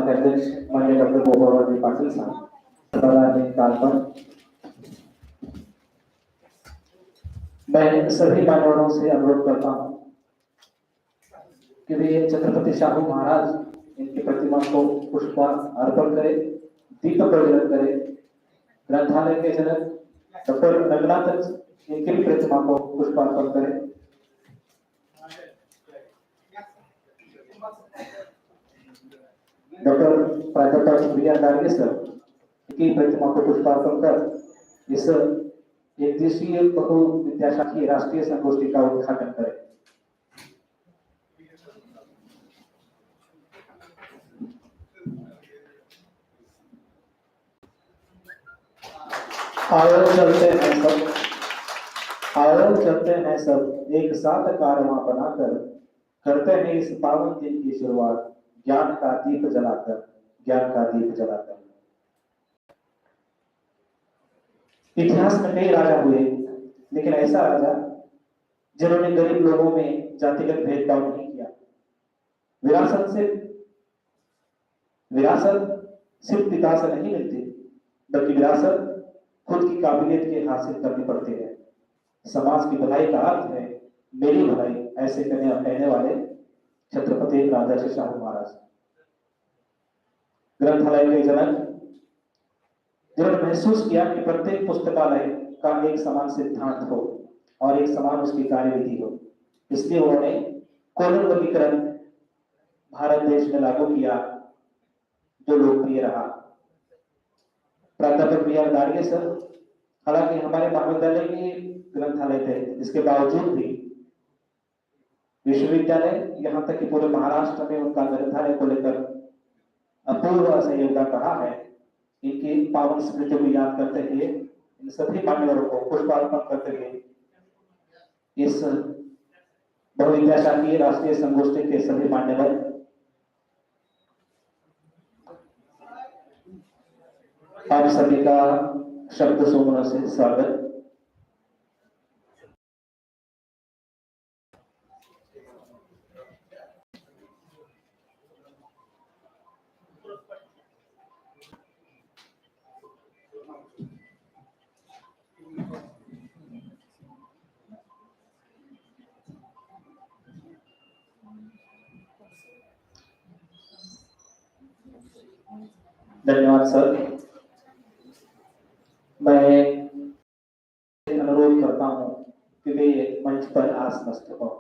अध्यक्ष माननीय डॉक्टर गोपाल पाटिल साहब कार्यक्रम मैं सभी मान्यवरों से अनुरोध करता हूं कि वे छत्रपति शाहू महाराज इनकी प्रतिमा को पुष्प अर्पण करें, दीप प्रज्वलित करें। ग्रंथालय के जनक डॉक्टर रघुनाथ इनकी भी प्रतिमा को पुष्प अर्पण करें। डॉक्टर प्राध्यापक प्रिया गार्गे सर की प्रतिमा को पुष्पार्पण कर इस एक दिवसीय बहु विद्याशाखी राष्ट्रीय संगोष्ठी का उद्घाटन करें। आओ चलते हैं सब एक साथ कारवां बनाकर, करते हैं इस पावन दिन की शुरुआत ज्ञान का दीप जलाकर। इतिहास में कई राजा हुए, लेकिन ऐसा राजा जिन्होंने गरीब लोगों में जातिगत भेदभाव नहीं किया। विरासत सिर्फ पिता से नहीं मिलती, बल्कि विरासत खुद की काबिलियत के हासिल करनी पड़ती है। समाज की भलाई का अर्थ है मेरी भलाई, ऐसे कहने वाले छत्रपति राजर्षि शाहू महाराज ग्रंथालय के जनक, जिन्होंने महसूस किया कि प्रत्येक पुस्तकालय का एक समान सिद्धांत हो और एक समान उसकी कार्यविधि हो, इसलिए उन्होंने कोलम वर्गीकरण भारत देश में लागू किया, जो लोकप्रिय रहा। प्राध्यापक प्रिया गार्गे सर, हालांकि हमारे महाविद्यालय के ग्रंथालय थे, इसके बावजूद भी विश्वविद्यालय यहाँ तक कि पूरे महाराष्ट्र में उनका ग्रंथालय को लेकर अपूर्व सहयोग रहा है। इनकी पावन स्मृतियों को याद करते हुए इन सभी मान्यवरों को पुष्पार्पण करते हुए इस बहुविद्याशाखी राष्ट्रीय संगोष्ठी के सभी मान्यवर आप सभी का शब्द सुमनों से स्वागत। धन्यवाद सर। मैं अनुरोध करता हूं कि वे मंच पर आसनस्थ हो।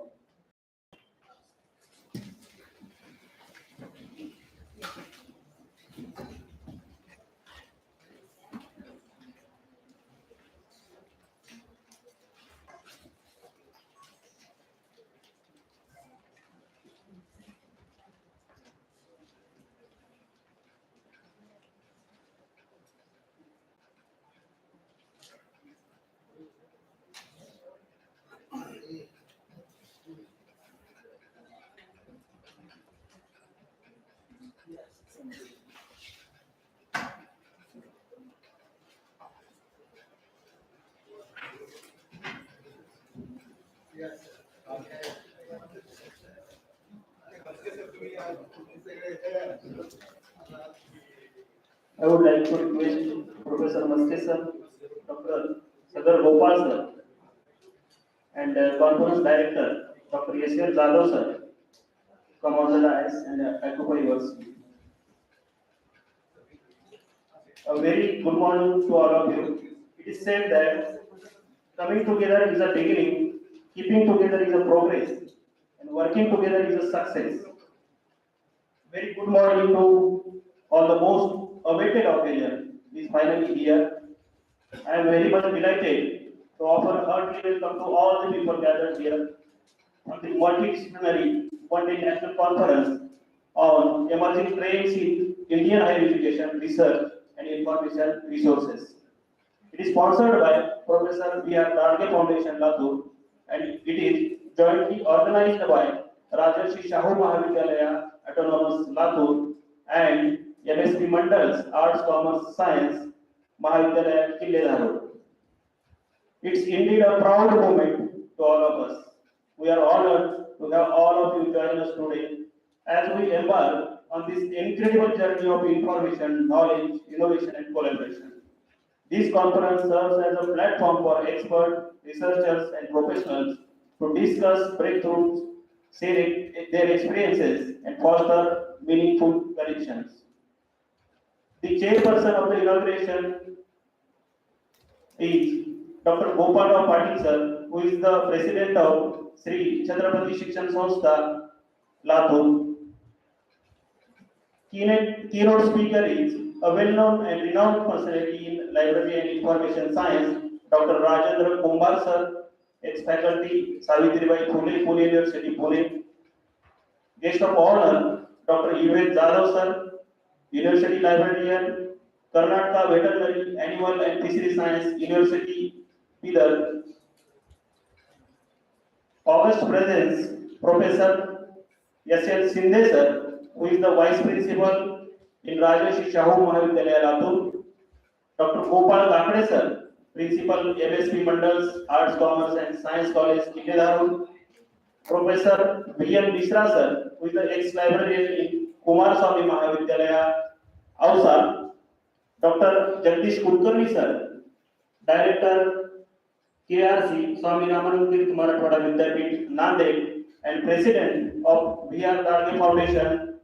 I would like to request Professor Maske sir, Dr. Sadar Gopal sir, and Conference Director Dr. Yasir Jadhav sir come on the dais and occupy your seat. A very good morning to all of you. It is said that coming together is a beginning, keeping together is a progress, and working together is a success. Very good morning to all. The most awaited occasion is finally here. I am very much delighted to offer a hearty welcome to all the people gathered here on the multidisciplinary one-day national conference on emerging trends in Indian higher education, research and information resources. It is sponsored by Professor B.R. Garge Foundation, Latur, and it is jointly organized by Rajarshi Shahu Mahavidyalaya, Autonomous, Latur, and MSP Mandals, Arts, Commerce, Science, Mahavidyalaya, Kille. It's indeed a proud moment to all of us. We are honored to have all of you join us today as we embark on this incredible journey of information, knowledge, innovation, and collaboration. This conference serves as a platform for experts, researchers, and professionals to discuss breakthroughs, share their experiences, and foster meaningful connections. The chairperson of the inauguration is Dr. Gopalrao Patil sir, who is the president of Sri Chhatrapati Shikshan Sanstha, Latur. Keynote speaker is a well-known and renowned personality in library and information science, Dr. Rajendra Kumbar sir, ex-faculty, Savitribai Phule, Pune University, Pune. Guest of honor, Dr. Yves Jadhav sir, University Librarian, Karnataka Veterinary Animal and Fishery Science University, Bidar. August presence, Professor S.L. Shinde sir, who is the Vice Principal in Rajarshi Shahu Mahavidyalaya, Latur. Dr. Gopal Kakade sir, Principal MSP Mandals, Arts, Commerce and Science College, Kitedharu. Professor V.N. Mishra sir, who is the ex-librarian in Kumaraswamy Mahavidyalaya, Avsar. Dr. Jagdish Kulkarni sir, Director KRC Swami Ramanand Tirth Marathwada Vidyapith, Nanded, and President of V.R. Darge Foundation.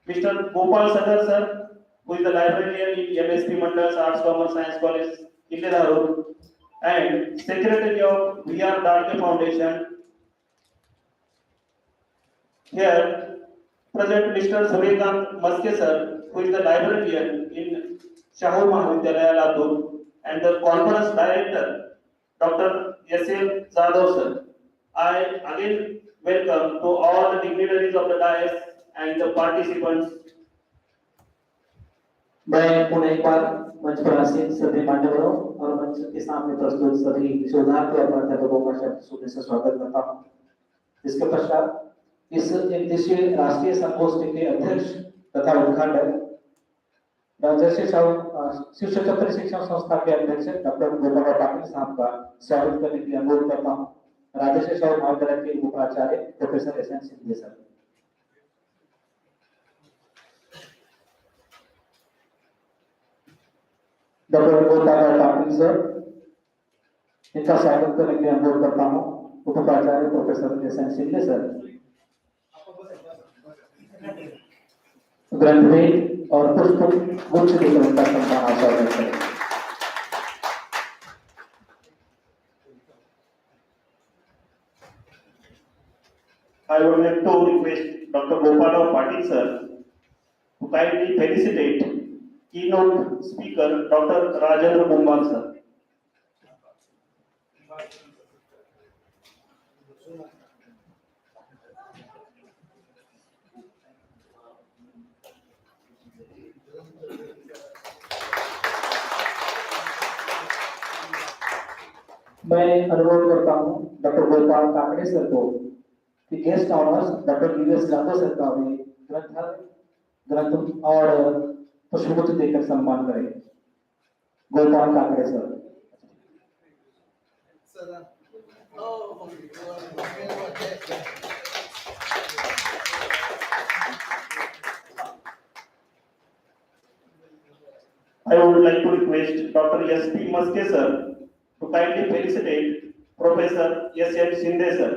Mr. Gopal Sadar sir, who is the librarian in MSP Mandals, Arts, Commerce, Science College, Kitedharu, and Secretary of V.R. Darge Foundation. Here, present Mr. Suryakant Maske sir, who is the librarian in Shahu Mahavidyalaya, Latur, and the conference director, Dr. S.L. Jadhav sir. I again welcome to all the dignitaries of the dais and the participants. मैं पुनः एक बार मंच पर आसीन सभी मान्यवरों और मंच के सामने प्रस्तुत सभी शोधार्थी और प्राध्यापकों का शब्द सुनने से स्वागत करता हूँ। इसके पश्चात इस एकदिवसीय राष्ट्रीय संगोष्ठी के अध्यक्ष तथा उद्घाटक राजर्षि शिव छत्रपति शिक्षण संस्था के अध्यक्ष डॉक्टर गोपाल पाटिल साहब का स्वागत करने के लिए अनुरोध करता हूँ। राजर्षि शाहू महाविद्यालय के उपाचार्य professor S N. Shinde sir. Doctor Gopal Patil sir, इनका स्वागत करने के लिए अनुरोध करता हूँ। उपाचार्य प्रोफेसर एस.एन. शिंदे सर ग्रंथवेद और पुष्प गुच्छ देकर उनका सम्मान स्वागत करें। I would like to request Dr. Gopalrao Patil sir to kindly felicitate keynote speaker Dr. Rajendra Kumbar sir. मैं अनुरोध करता हूँ डॉक्टर गोपाल काकड़े सर को कि guest honours doctor US Jadhav sir का भी ग्रंथ और पुष्पगुच्छ देकर सम्मान करें। Gopal Kakade sir. I would like to request Dr. S.P. Maske sir to kindly felicitate Professor S.L. Shinde sir.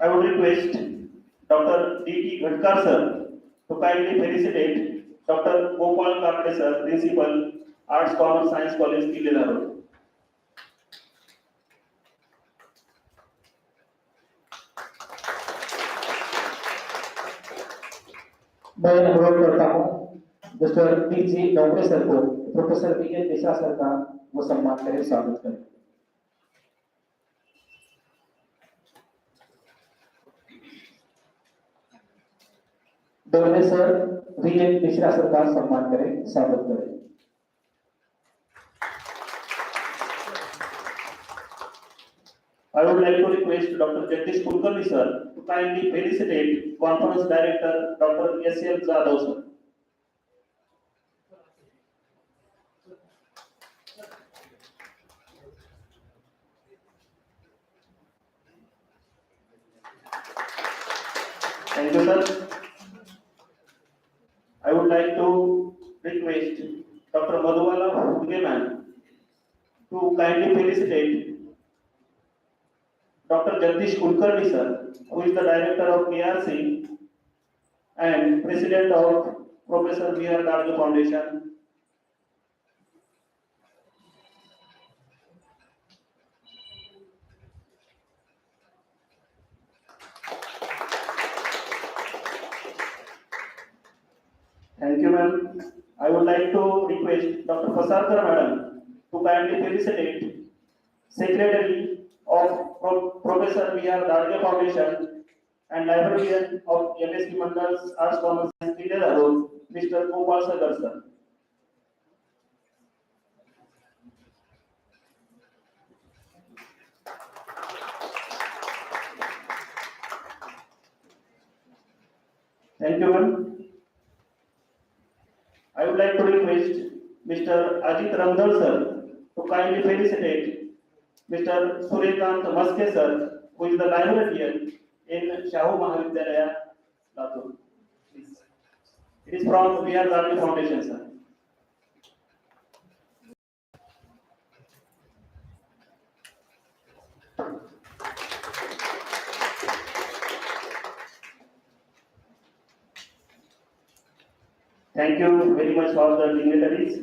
I would request Dr. D.T. Ghatkar sir to kindly felicitate Dr. Gopal Kakade sir, Principal, Arts, Commerce, Science College, Kitedharu. मैं अनुरोध करता हूँ mister PG. Dongre sir को professor VN. Mishra sir का वो सम्मान करें, स्वागत करें। Dongre sir VN. Mishra sir का सम्मान करें, स्वागत करें। I would like to request Dr. Jagdish Kulkarni sir to kindly felicitate Conference Director Dr. S.L. Jadhav sir. Thank you, sir. I would like to request Dr. Madhubala Hugeman to kindly felicitate Dr. Jagdish Kulkarni sir, who is the Director of KRC and President of Professor B.R. Gadge Foundation. Thank you, ma'am. I would like to request Dr. Pasarkar madam to kindly felicitate Secretary of Professor B.R. Gadge Foundation and Librarian of MSc Mandal's Arts, Commerce and Leaderhood, Mr. Gopal Sagar sir. Thank you, ma'am. I would like to request Mr. Ajit Ramdal sir to kindly felicitate Mr. Suryakant Maske sir, who is the librarian in Shahu Mahavidyalaya, Latur. Please. It is from B.R. Gadge Foundation, sir. Thank you very much for the dignitaries.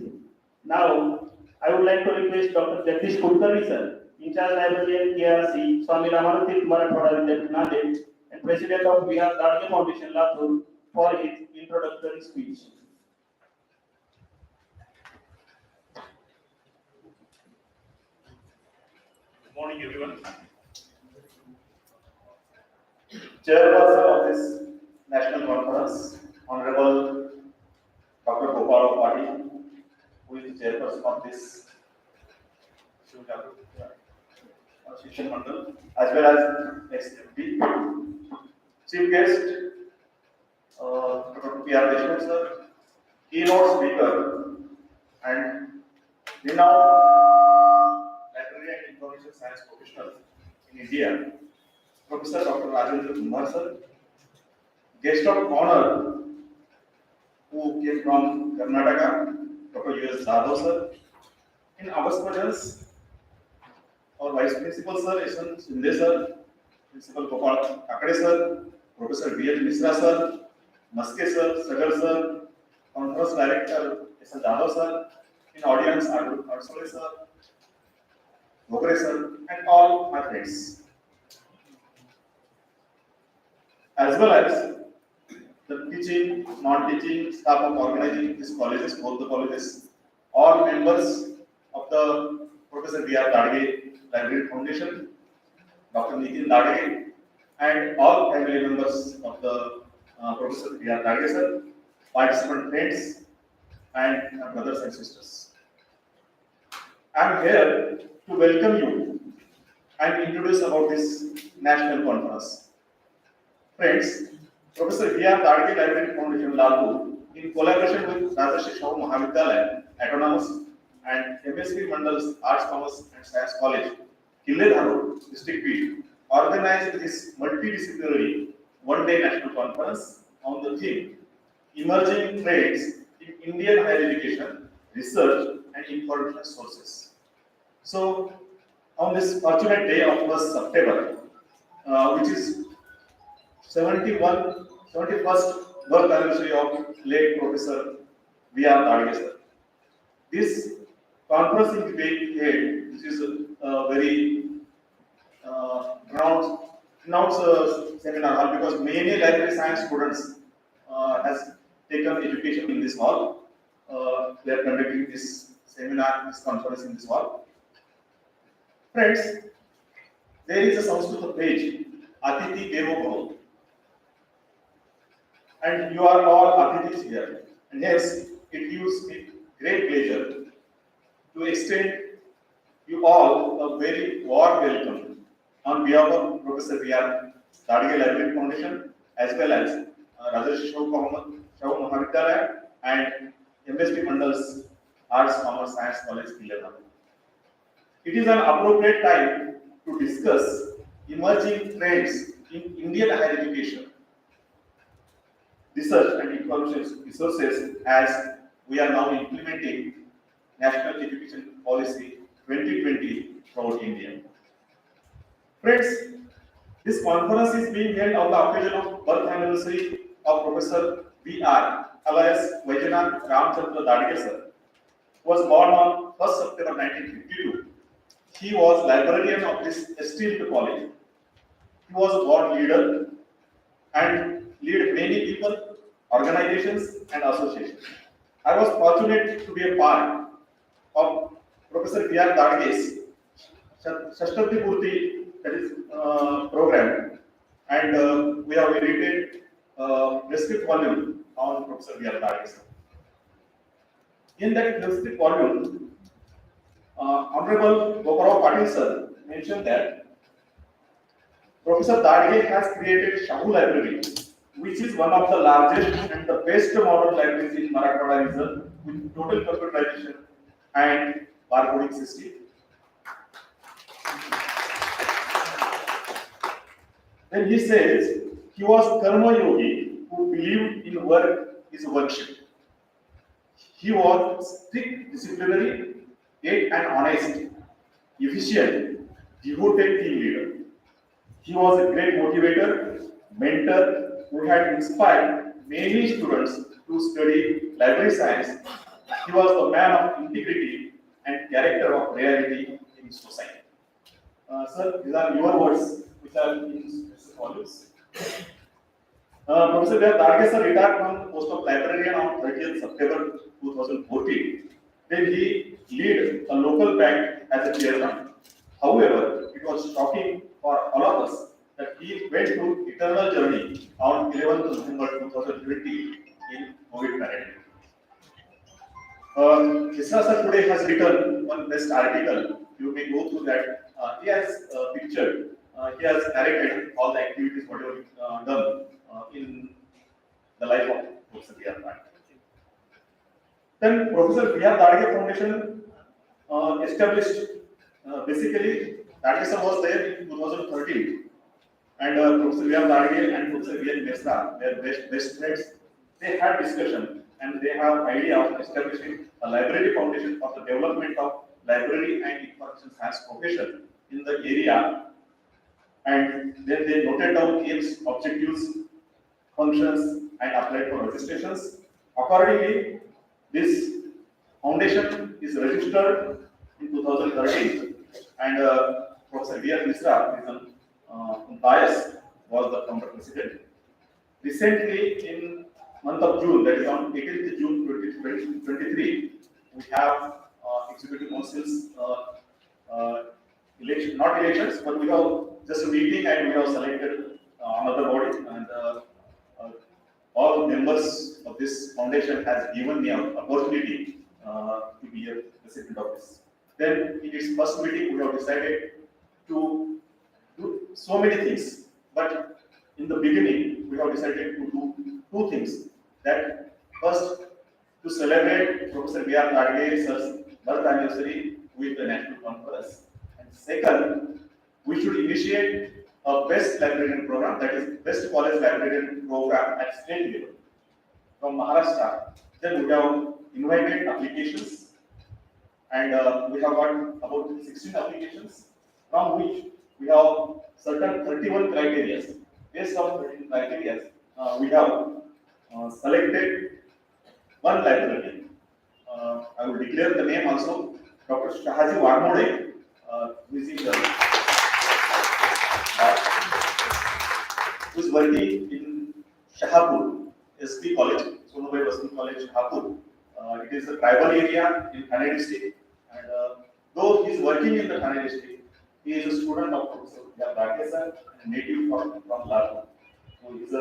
Now, I would like to request Dr. Jagdish Kulkarni sir, in charge librarian KRC, Swami Ramanatith Marathwada Vidyapith Nanded, and President of B.R. Gadge Foundation, Latur, for his introductory speech. Good morning, everyone. Chairperson of this national conference, Honorable Dr. Gopal Patil, who is the chairperson of this Shikshan Mandal, as well as SFD. Chief guest, Dr. P.R. Deshmukh sir, keynote speaker, and renowned library and information science professional in India, Professor Dr. Rajendra Kumar sir, guest of honor who came from Karnataka, Dr. U.S. Jadhav sir, in our presence, our Vice Principal sir, S.N. Shinde sir, Principal Gopal Kakade sir, Professor B.H. Misra sir, Maske sir, Sagar sir, Conference Director S.L. Jadhav sir, in audience Arsole sir, Gokre sir, and all my friends, as well as the teaching, non-teaching staff of organizing these colleges, both the colleges, all members of the Professor B.R. Gadge Library Foundation, Dr. Nitin Gadge, and all family members of the Professor B.R. Gadge sir, participant friends, and brothers and sisters. I am here to welcome you and introduce about this national conference. Friends, Professor B.R. Gadge Library Foundation, Latur, in collaboration with Rajarshi Shahu Mahavidyalaya, Autonomous, and MSc Mandal's Arts, Commerce and Science College, Kille District Beat, organized this multidisciplinary one-day national conference on the theme Emerging Trends in Indian Higher Education, Research and Information Sources. So, on this fortunate day of 1st September, which is 71st birth anniversary of late Professor B.R. Gadge sir. This conference is being held, which is a very renowned seminar hall, because many library science students has taken education in this hall. They are conducting this seminar, this conference in this hall. Friends, there is a Sanskrit page, Atiti Devo Bhava. And you are all Atitis here. And yes, it gives me great pleasure to extend you all a very warm welcome on behalf of Professor V.R. Dadge Library Foundation as well as Rajarshi Shahu Mahavidyalaya and MSP Mandal's Arts, Commerce, Science College, Kilera. It is an appropriate time to discuss emerging trends in Indian higher education, research and information resources as we are now implementing National Education Policy 2020 throughout India. Friends, this conference is being held on the occasion of birth anniversary of Professor V.R. alias Vaidyanath Ramchandra Dadge sir, who was born on 1st September 1952. He was librarian of this esteemed college. He was a born leader and lead many people, organizations and associations. I was fortunate to be a part of Professor V.R. Dadge's Shashtrati Purti, that is program, and we have edited prescript volume on Professor V.R. Dadge. In that prescript volume, Honorable Gopalrao Patil sir mentioned that Professor Dadge has created Shahu Library, which is one of the largest and the best modern libraries in Marathwada region with total computerization and barcoding system. Then he says he was Karma Yogi who believed in work is worship. He was strict disciplinary, yet and honest, efficient, devoted team leader. He was a great motivator, mentor who had inspired many students to study library science. He was the man of integrity and character of reality in society. Sir, these are your words which are in volumes. Professor Dadge sir retired from the post of librarian on 30th September 2014. Then he led a local bank as a chairman. However, it was shocking for all of us that he went through eternal journey on 11th November 2020 in COVID pandemic. Krishna sir today has written one best article. You may go through that. He has pictured, he has narrated all the activities whatever done in the life of Professor V.R. Dadge. Then Professor V.R. Dadge Foundation established basically Dadge sir was there in 2013, and Professor V.R. Dadge and Professor V.N. Mesra were best friends. They had discussion and they have idea of establishing a library foundation for the development of library and information science profession in the area, and then they noted down aims, objectives, functions and applied for registrations. Accordingly, this foundation is registered in 2013 and Professor V.R. Misra is Bias was the founder president. Recently, in month of June, that is on 18th June 2023, we have executive councils election, not elections, but we have just a meeting and we have selected another body, and all members of this foundation has given me an opportunity to be a president of this. Then in its first meeting, we have decided to do so many things, but in the beginning, we have decided to do two things. That first, to celebrate Professor V.R. Dadge's birth anniversary with the national conference, and second, we should initiate a best librarian program, that is best college librarian program at state level from Maharashtra. Then we have invited applications, and we have got about 16 applications, from which we have certain 31 criteria. Based on 13 criteria, we have selected one librarian. I will declare the name also, Dr. Shahaji Warmode, who is working in Shahapur, SP College, Sonubai Basant College, Shahapur. It is a tribal area in Thane district, and though he is working in the Thane district, he is a student of Professor V.R. Dadge sir and native from Latur. So he is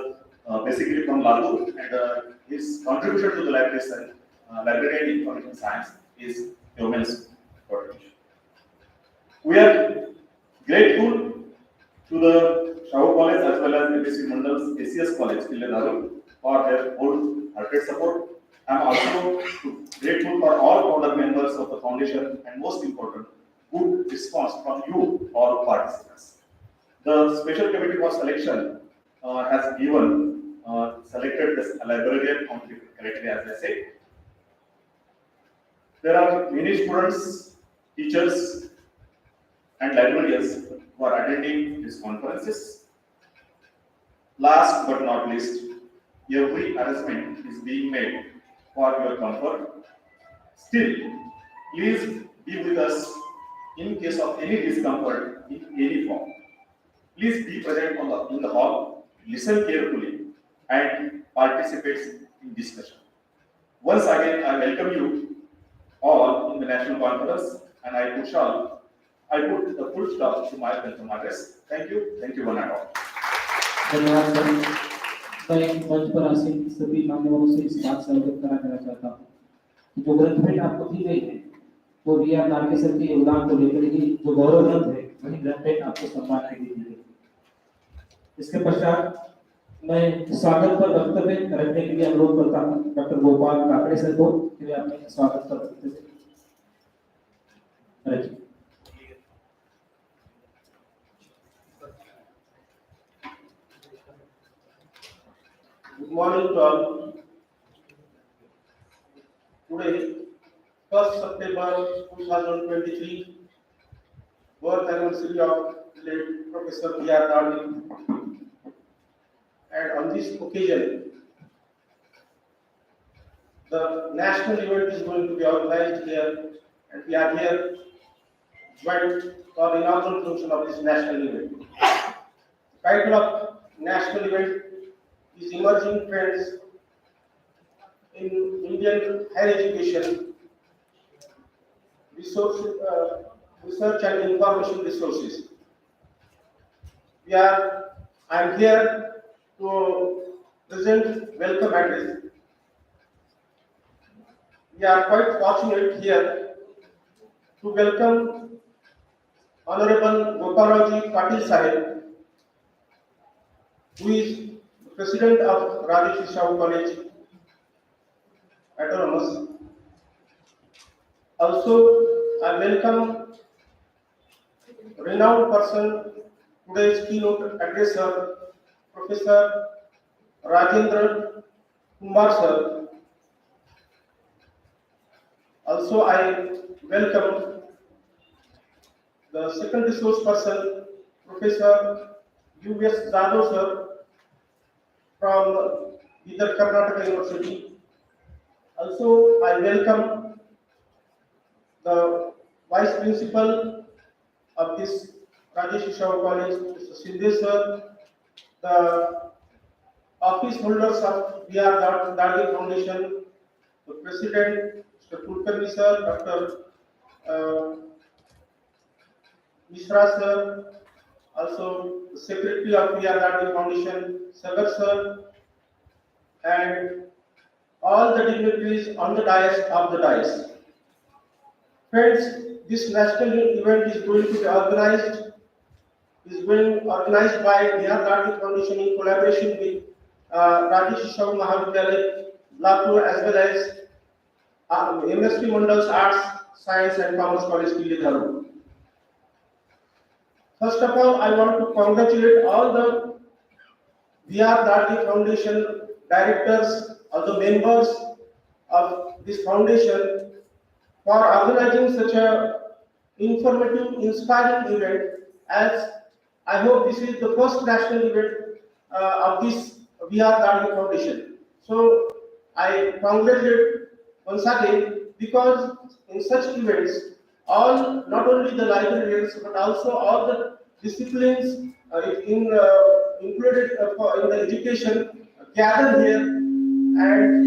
basically from Latur, and his contribution to the library and information science is immense. We are grateful to the Shahu College as well as APC Mandal's ACS College, Killenarul, for their wholehearted support. I am also grateful for all founder members of the foundation and most important, good response from you all participants. The special committee for selection has given selected this librarian on different criteria, as I said. There are many students, teachers, and librarians who are attending these conferences. Last but not least, every arrangement is being made for your comfort. Still, please be with us in case of any discomfort in any form. Please be present in the hall, listen carefully, and participate in discussion. Once again, I welcome you all in the national conference, and I put the full stop to my welcome address. Thank you one and all. धन्यवाद sir. मैं मंच पर आसीन सभी मान्यवरों से इस बात से अवगत कराना चाहता हूँ कि जो ग्रंथ भेंट आपको दी गई है वो वी.आर. नार्गे सर के योगदान को लेकर ही जो गौरव ग्रंथ है वही ग्रंथ भेंट आपको सम्मान के लिए दी गई। इसके पश्चात मैं स्वागत पर वक्तव्य रखने के लिए अनुरोध करता हूँ डॉक्टर गोपाल काकड़े सर को कि वे अपने स्वागत पर वक्तव्य रखें। Good morning to all. Today, 1st September 2023, birth anniversary of late Professor B.R. Darling. And on this occasion, the national event is going to be organized here, and we are here joined for the inaugural function of this national event. The title of national event is Emerging Trends in Indian Higher Education, Research and Information Resources. I am here to present welcome address. We are quite fortunate here to welcome Honorable Gopalaji Patil Sahib, who is President of Rajesh Shahu College, Autonomous. Also, I welcome renowned person, today's keynote addresser, Professor Rajendra Kumar sir. Also, I welcome the second resource person, Professor U.S. Jadhav sir, from Bidar Karnataka University. Also, I welcome the Vice Principal of this Rajesh Shahu College, Mr. Sindhe sir, the office holders of B.R. Darling Foundation, the President, Mr. Kulkarni sir, Dr. Mishra sir, also the Secretary of B.R. Darling Foundation, Sagar sir, and all the dignitaries on the dais. Friends, this national event is going to be organized by B.R. Darling Foundation in collaboration with Rajesh Shahu Mahavidyalaya, Latur, as well as MSP Mandal's Arts, Science and Commerce College, Killenarul. First of all, I want to congratulate all the B.R. Darling Foundation directors, all the members of this foundation for organizing such a informative, inspiring event, as I hope this is the first national event of this B.R. Darling Foundation. So I congratulate once again, because in such events, not only the librarians but also all the disciplines included in the education gather here, and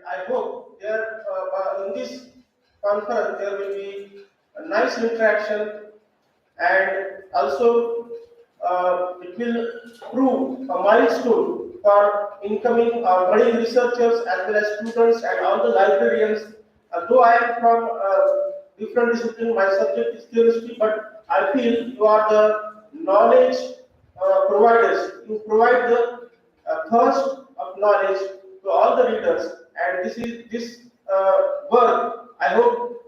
I hope there in this conference there will be a nice interaction, and also it will prove a milestone for incoming budding researchers as well as students and all the librarians Though I am from different discipline, my subject is chemistry, but I feel you are the knowledge providers. You provide the thirst of knowledge to all the readers, and this work. I hope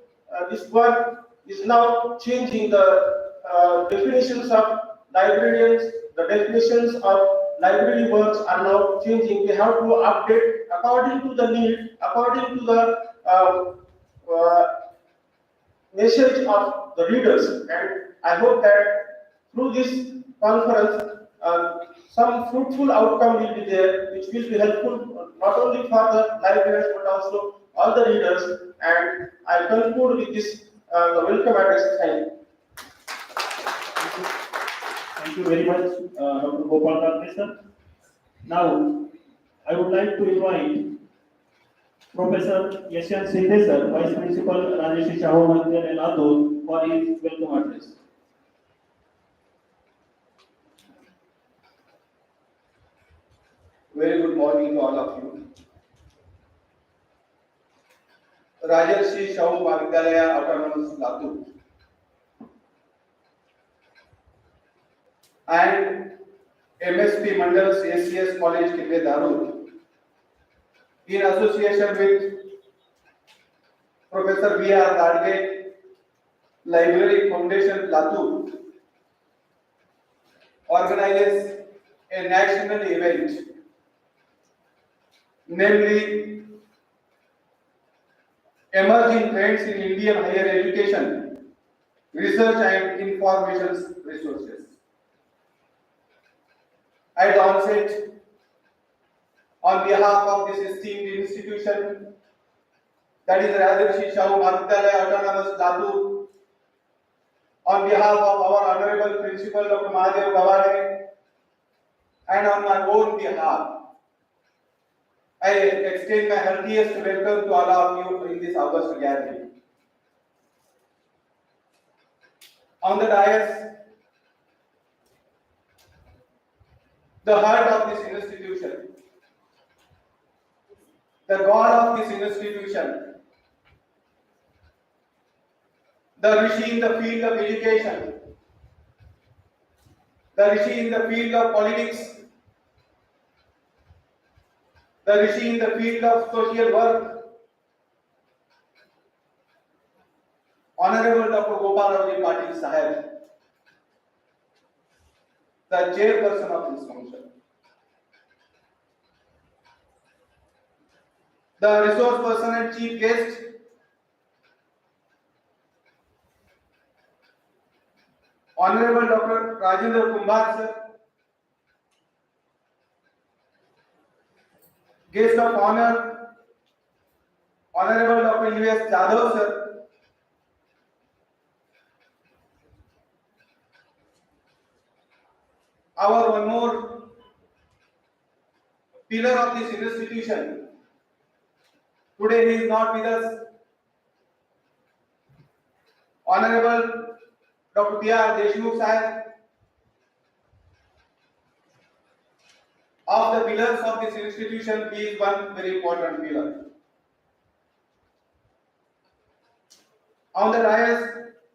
this work is now changing the definitions of librarians. The definitions of library works are now changing. We have to update according to the need, according to the uh, message of the readers. And I hope that through this conference, some fruitful outcome will be there, which will be helpful not only for the librarians but also all the readers. And I conclude with this the welcome address. Thank you. Thank you very much, Dr. Gopal Kakre, sir. Now, I would like to invite Professor Yashant Sindhe, sir, Vice Principal Rajesh Shahu Mandir and Atul for his welcome address. Very good morning to all of you. Rajarshi Shahu Mahavidyalaya Autonomous Latur and MSP Mandal's ACS College Kille Darul in association with Professor V.R. Gadge Library Foundation Latur organizes a national event, namely Emerging Trends in Indian Higher Education, Research and Information Resources. At the onset, on behalf of this esteemed institution, that is Rajarshi Shahu Mahavidyalaya Autonomous Latur, on behalf of our Honorable Principal Dr. Mahadev Gavane, and on my own behalf, I extend my heartiest welcome to all of you in this August gathering. On the dais, the heart of this institution, the God of this institution, the Rishi in the field of education, the Rishi in the field of politics, the Rishi in the field of social work, Honorable Dr. Gopal Patil Sahib, the chairperson of this function, the resource person and chief guest, Honorable Dr. Rajendra Kumbhar sir, guest of honor, Honorable Dr. U.S. Jadhav sir, our one more pillar of this institution. Today he is not with us. Honorable Dr. P.R. Deshmukh Sahib, of the pillars of this institution, he is one very important pillar. On the dais,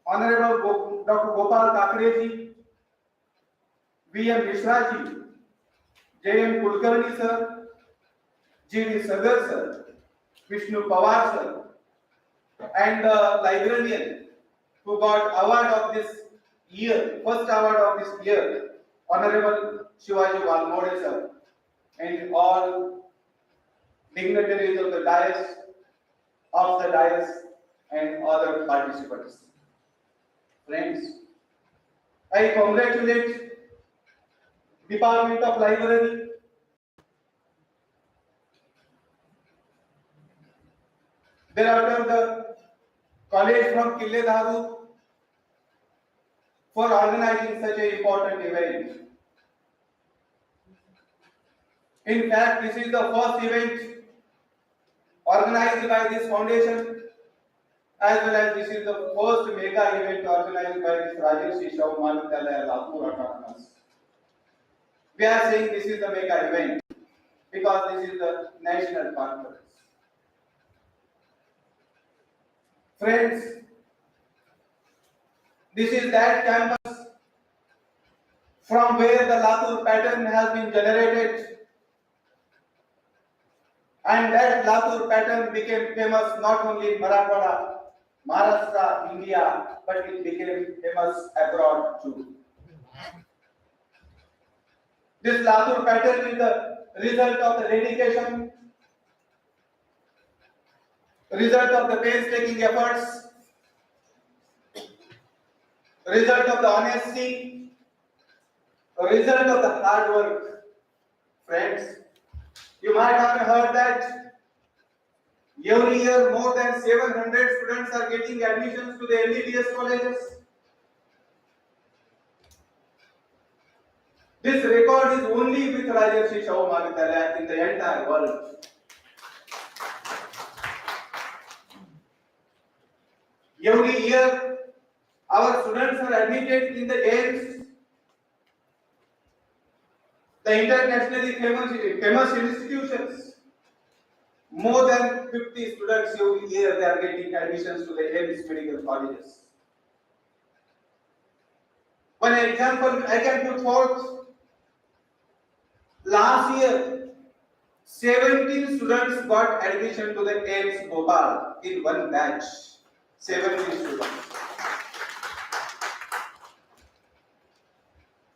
Honorable Dr. Gopal Kakre ji, V.M. Mishra ji, J.M. Kulkarni sir, G.D. Sagar sir, Vishnu Pawar sir, and the librarian who got award of this year, first award of this year, Honorable Shivaji Valmode sir, and all dignitaries of the dais, and other participants. Friends, I congratulate Department of Library, thereafter the college from Kille Daru for organizing such an important event. In fact, this is the first event organized by this foundation, as well as this is the first mega event organized by this Rajarshi Shahu Mahavidyalaya Latur Autonomous. We are saying this is the mega event because this is the national conference. Friends, this is that campus from where the Latur pattern has been generated, and that Latur pattern became famous not only in Marathwada, Maharashtra, India, but it became famous abroad too. This Latur pattern is the result of the dedication, result of the painstaking efforts, result of the honesty, result of the hard work. Friends, you might have heard that every year more than 700 students are getting admissions to the MBBS colleges. This record is only with Rajarshi Shahu Mahavidyalaya in the entire world. Every year, our students are admitted in the AIMS, the internationally famous institutions. More than 50 students every year they are getting admissions to the AIMS medical colleges. One example I can put forth. Last year, 17 students got admission to the AIMS Bhopal in one batch. 17 students.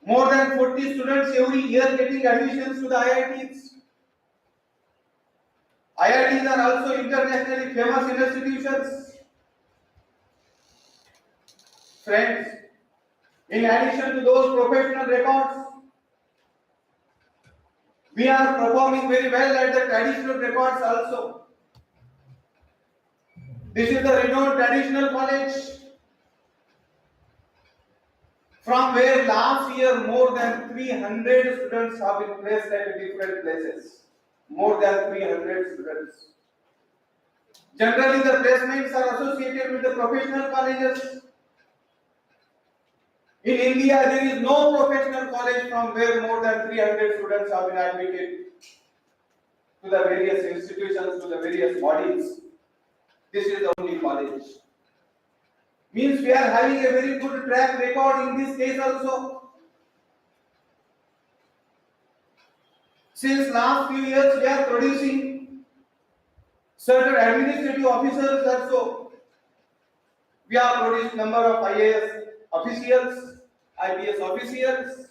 More than 40 students every year getting admissions to the IITs. IITs are also internationally famous institutions. Friends, in addition to those professional records, we are performing very well at the traditional records also. This is the renowned traditional college from where last year more than 300 students have been placed at different places. More than 300 students. Generally, the placements are associated with the professional colleges. In India, there is no professional college from where more than 300 students have been admitted to the various institutions, to the various bodies. This is the only college. Means we are having a very good track record in this case also. Since last few years, we are producing certain administrative officers also. We have produced number of IAS officials, IPS officials.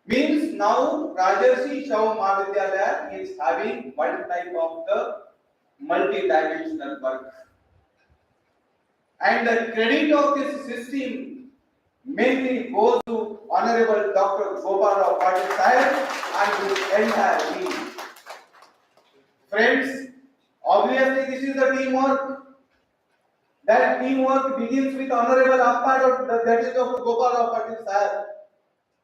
Means now Rajarshi Shahu Mahavidyalaya is having one type of the multi-dimensional work. And the credit of this system mainly goes to Honorable Dr. Gopal Patil Sahib and his entire team. Friends, obviously this is the teamwork. That teamwork begins with Honorable Appad, that is Dr. Gopal Patil Sahib,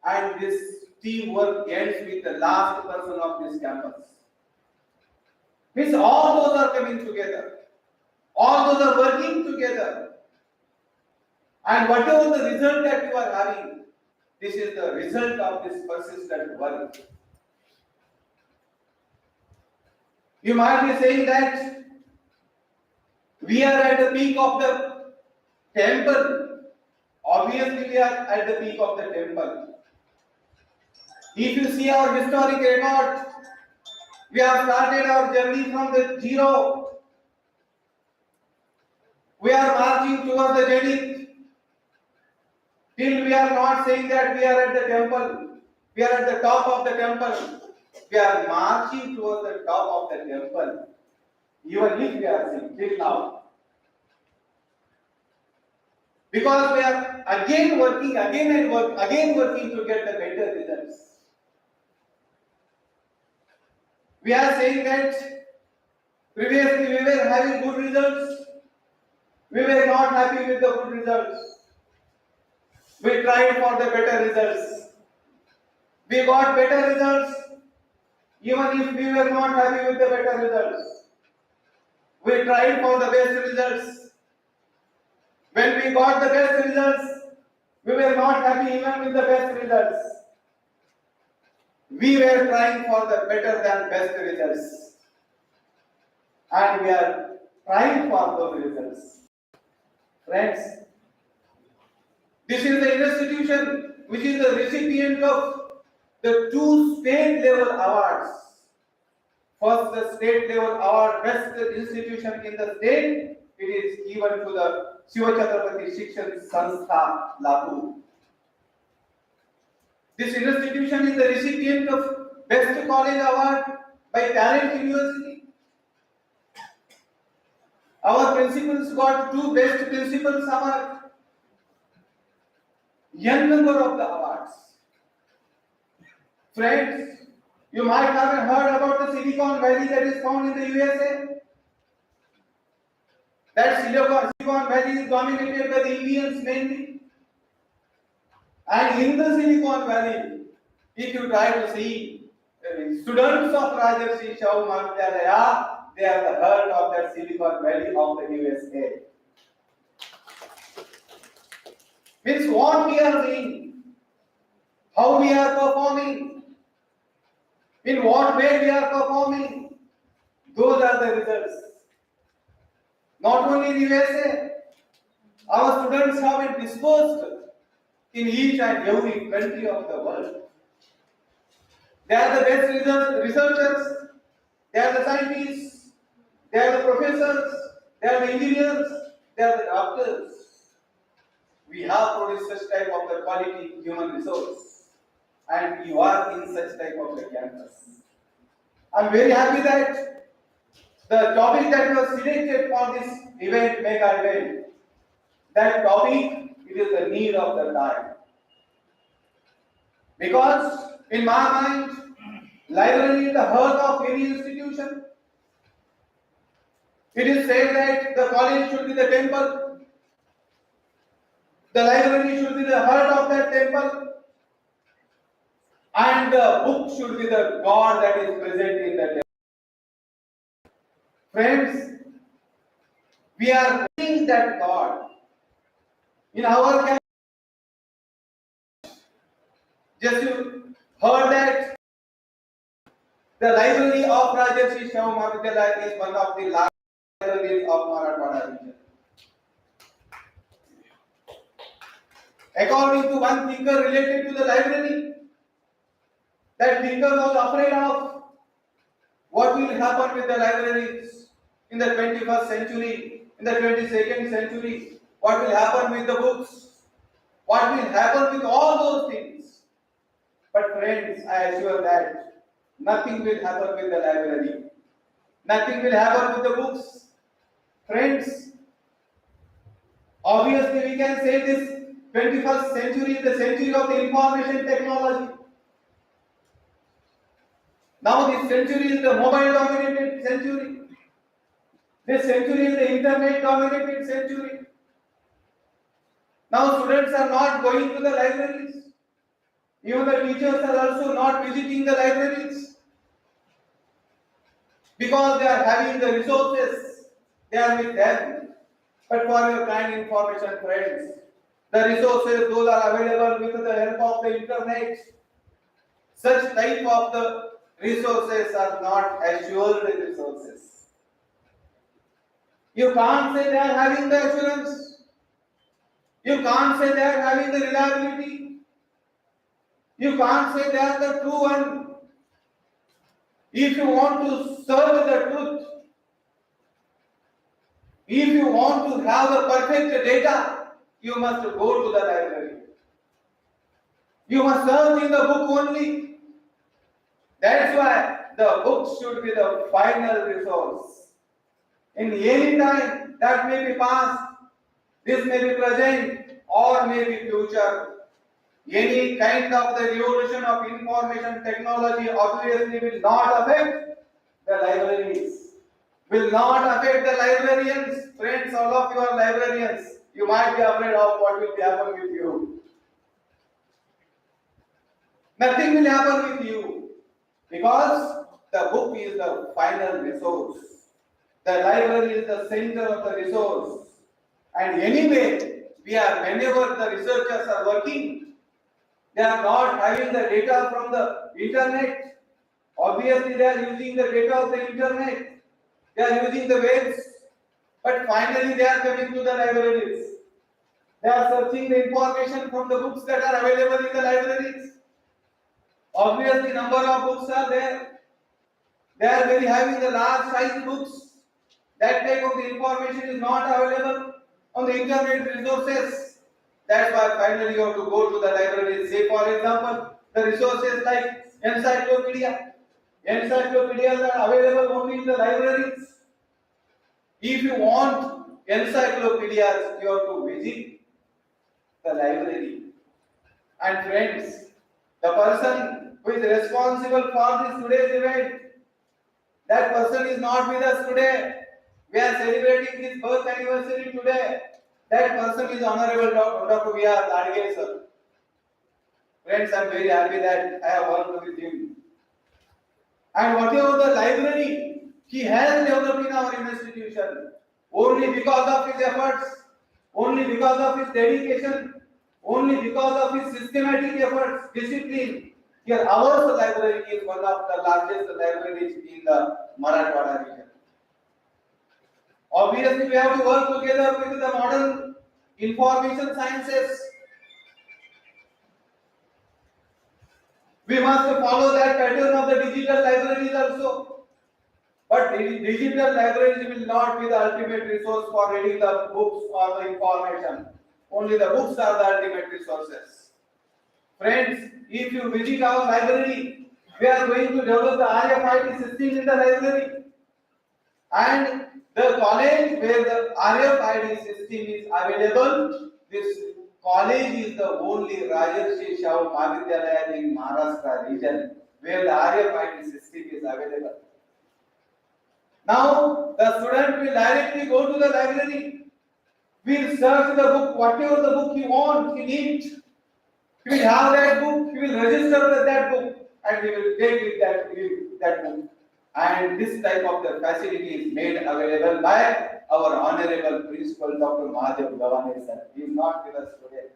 and this teamwork ends with the last person of this campus. Means all those are coming together. All those are working together. And whatever the result that you are having, this is the result of this persistent work. You might be saying that we are at the peak of the temple. Obviously, we are at the peak of the temple. If you see our historic record, we have started our journey from the zero. We are marching towards the zenith. Till we are not saying that we are at the temple, we are at the top of the temple. We are marching towards the top of the temple. Even if we are saying till now. Because we are again working, again working to get the better results. We are saying that previously we were having good results. We were not happy with the good results. We tried for the better results. We got better results, even if we were not happy with the better results. We tried for the best results. When we got the best results, we were not happy even with the best results. We were trying for the better than best results. And we are trying for those results. Friends, this is the institution which is the recipient of the two state level awards. First, the state level award, best institution in the state, it is given to the Shiva Chhatrapati Shikshan Sanstha, Latur. This institution is the recipient of best college award by Talent University. Our principals got two best principals award. Young number of the awards. Friends, you might have heard about the Silicon Valley that is found in the USA. That Silicon Valley is dominated by the Indians mainly. And in the Silicon Valley, if you try to see students of Rajarshi Shahu Mahavidyalaya, they are the heart of that Silicon Valley of the USA. Means what we are doing, how we are performing, in what way we are performing, those are the results. Not only in USA, our students have been dispersed in each and every country of the world. They are the best researchers, they are the scientists, they are the professors, they are the engineers, they are the doctors. We have produced such type of the quality human resource, and you are in such type of the campus. I am very happy that the topic that was selected for this event, mega event, that topic, it is the need of the time. Because in my mind, library is the heart of any institution. It is said that the college should be the temple, the library should be the heart of that temple, and the book should be the God that is present in the temple. Friends, we are seeing that God in our campus. Just you heard that the library of Rajarshi Shahu Mahavidyalaya is one of the largest libraries of Marathwada region. According to one thinker related to the library, that thinker was afraid of what will happen with the libraries in the 21st century, in the 22nd century, what will happen with the books, what will happen with all those things. But friends, I assure that nothing will happen with the library. Nothing will happen with the books. Friends, obviously we can say this 21st century is the century of the information technology. Now this century is the mobile dominated century. This century is the internet dominated century. Now students are not going to the libraries. Even the teachers are also not visiting the libraries. Because they are having the resources, they are with them. But for your kind information, friends, the resources, those are available with the help of the internet. Such type of the resources are not assured resources. You can't say they are having the assurance. You can't say they are having the reliability. You can't say they are the true one. If you want to serve the truth, if you want to have the perfect data, you must go to the library. You must search in the book only. That's why the book should be the final resource. In any time, that may be past, this may be present, or may be future. Any kind of the revolution of information technology obviously will not affect the libraries, will not affect the librarians. Friends, all of you are librarians. You might be afraid of what will happen with you. Nothing will happen with you because the book is the final resource. The library is the center of the resource. And anyway, whenever the researchers are working, they are not having the data from the internet. Obviously, they are using the data of the internet. They are using the webs. But finally, they are coming to the libraries. They are searching the information from the books that are available in the libraries. Obviously, number of books are there. They are very having the large size books. That type of the information is not available on the internet resources. That's why finally you have to go to the library. Say, for example, the resources like encyclopedia. Encyclopedias are available only in the libraries. If you want encyclopedias, you have to visit the library. And friends, the person who is responsible for this today's event, that person is not with us today. We are celebrating his birth anniversary today. That person is Honorable Dr. V.R. Dadge, sir. Friends, I am very happy that I have worked with him. And whatever the library he has developed in our institution, only because of his efforts, only because of his dedication, only because of his systematic efforts, discipline. Here, our library is one of the largest libraries in the Marathwada region. Obviously, we have to work together with the modern information sciences. We must follow that pattern of the digital libraries also. But digital libraries will not be the ultimate resource for reading the books or the information. Only the books are the ultimate resources. Friends, if you visit our library, we are going to develop the RFID system in the library. And the college where the RFID system is available, this college is the only Rajarshi Shah Mahavidyalaya in Maharashtra region where the RFID system is available. Now, the student will directly go to the library, will search the book, whatever the book he wants, he needs. He will have that book, he will register with that book, and he will take with that book. And this type of the facility is made available by our Honorable Principal Dr. Mahadev Gavane sir. He is not with us today.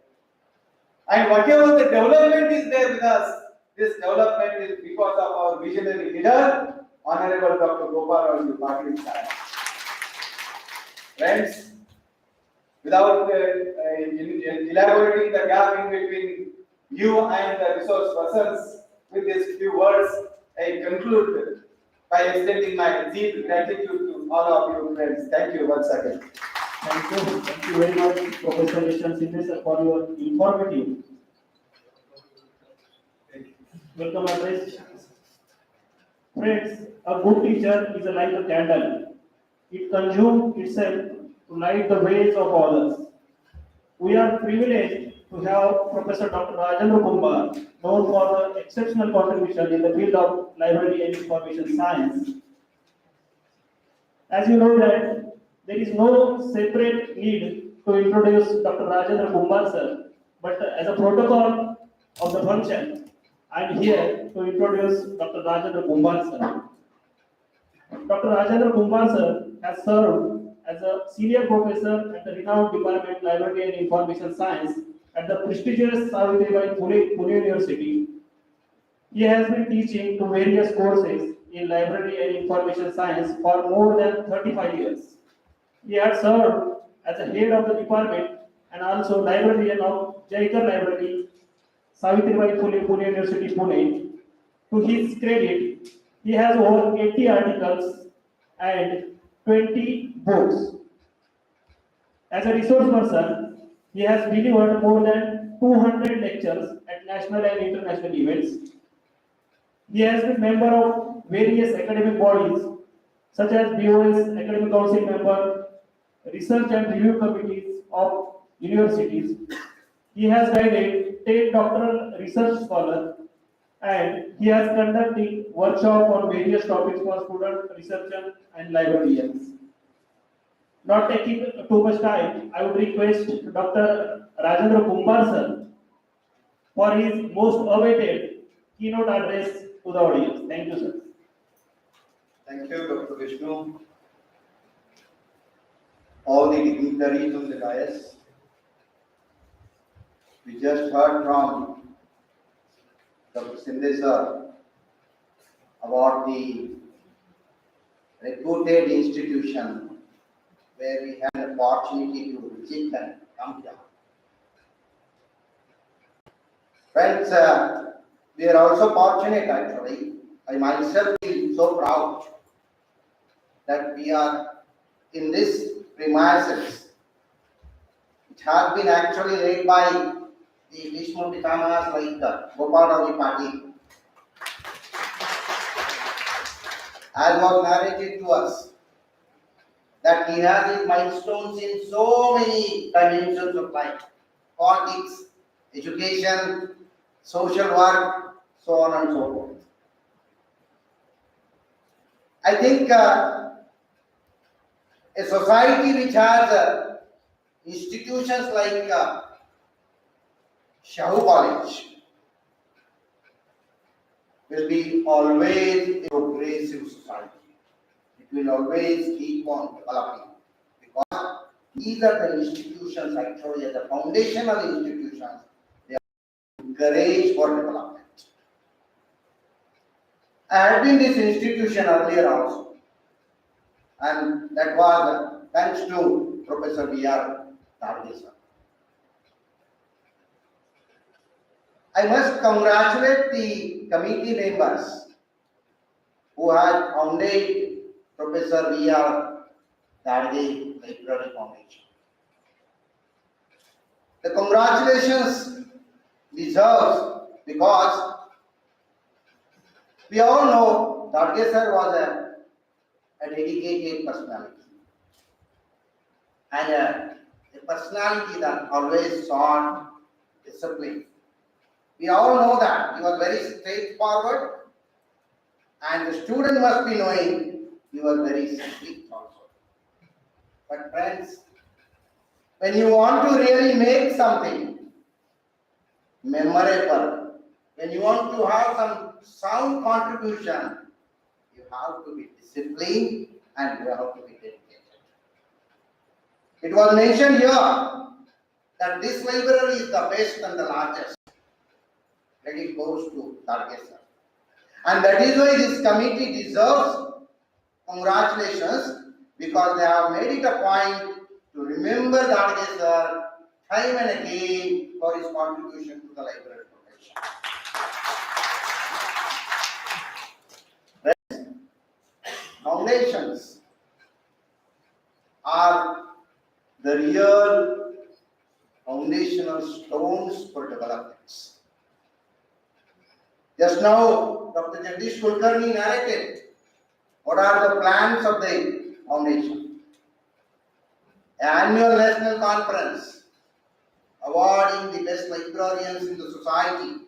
And whatever the development is there with us, this development is because of our visionary leader, Honorable Dr. Gopal Patil sir. Friends, without elaborating the gap in between you and the resource persons, with these few words, I conclude by extending my deep gratitude to all of you friends. Thank you once again. Thank you. Thank you very much, Professor Yashwant Sindhe sir, for your informative welcome address. Friends, a good teacher is like a candle. It consumes itself to light the ways of others. We are privileged to have Professor Dr. Rajendra Kumar, known for the exceptional contribution in the field of library and information science. As you know that there is no separate need to introduce Dr. Rajendra Kumar sir, but as a protocol of the function, I am here to introduce Dr. Rajendra Kumar sir. Dr. Rajendra Kumar sir has served as a senior professor at the renowned Department of Library and Information Science at the prestigious Savitribai Pune University. He has been teaching to various courses in library and information science for more than 35 years. He has served as a head of the department and also librarian of Jaikar Library, Savitribai Pune University, Pune. To his credit, he has over 80 articles and 20 books. As a resource person, he has delivered more than 200 lectures at national and international events. He has been member of various academic bodies such as BOS Academic Council member, research and review committees of universities. He has guided 10 doctoral research scholars and he has conducted workshops on various topics for students, researchers and librarians. Not taking too much time, I would request Dr. Rajendra Kumar sir for his most awaited keynote address to the audience. Thank you, sir. Thank you, Dr. Vishnu. All the dignitaries on the dais. We just heard from Dr. Sindhe sir about the reputed institution where we had an opportunity to visit and come here. Friends, we are also fortunate actually. I myself feel so proud that we are in this premises. It has been actually led by the Vishnu Pitamas like Gopal Ravi Patil. As was narrated to us, that he has his milestones in so many dimensions of life: politics, education, social work, so on and so forth. I think a society which has institutions like Shahu College will be always a progressive society. It will always keep on developing because these are the institutions actually, the foundational institutions. They are encouraged for development. I had been this institution earlier also, and that was thanks to Professor B.R. Darge sir. I must congratulate the committee members who had founded Professor B.R. Darge Library Foundation. The congratulations deserves because we all know Darge sir was a dedicated personality and a personality that always sought discipline. We all know that he was very straightforward, and the student must be knowing he was very strict also. But friends, when you want to really make something memorable, when you want to have some sound contribution, you have to be disciplined and you have to be dedicated. It was mentioned here that this library is the best and the largest. Credit goes to Darge sir. And that is why this committee deserves congratulations, because they have made it a point to remember Darge sir time and again for his contribution to the library profession. Foundations are the real foundational stones for developments. Just now, Dr. Jagdish Kulkarni narrated what are the plans of the foundation. Annual national conference awarding the best librarians in the society,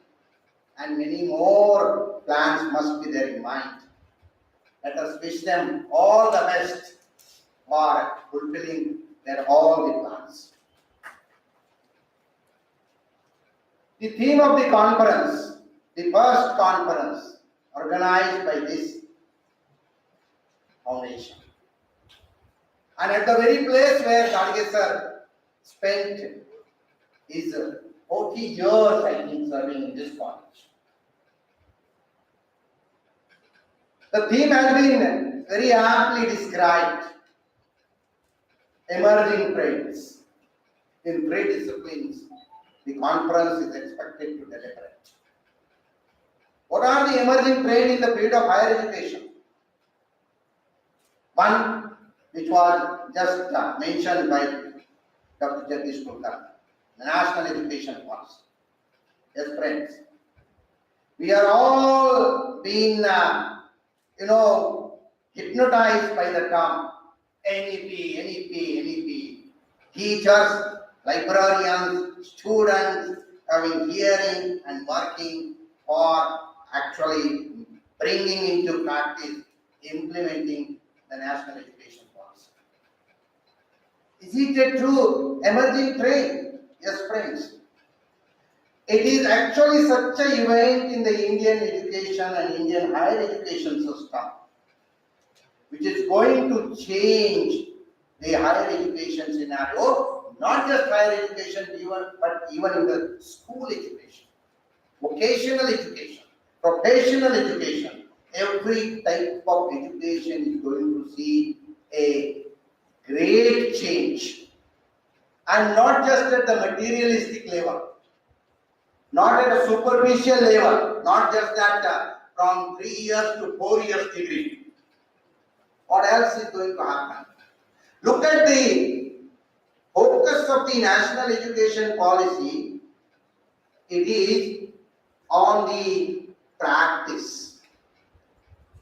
and many more plans must be there in mind. Let us wish them all the best for fulfilling their all the plans. The theme of the conference, the first conference organized by this foundation, and at the very place where Darge sir spent his 40 years, I think, serving in this college. The theme has been very aptly described: emerging trends. In 3 disciplines, the conference is expected to deliberate. What are the emerging trends in the field of higher education? One, which was just mentioned by Dr. Jagdish Kulkarni, the national education policy. Yes, friends, we are all being, hypnotized by the term NEP. Teachers, librarians, students having hearing and working for actually bringing into practice, implementing the national education policy. Is it a true emerging trend? Yes, friends. It is actually such an event in the Indian education and Indian higher education system, which is going to change the higher education scenario, not just higher education, but even in the school education, vocational education, professional education. Every type of education is going to see a great change, and not just at the materialistic level, not at a superficial level, not just that from 3 years to 4 years degree. What else is going to happen? Look at the focus of the national education policy. It is on the practice.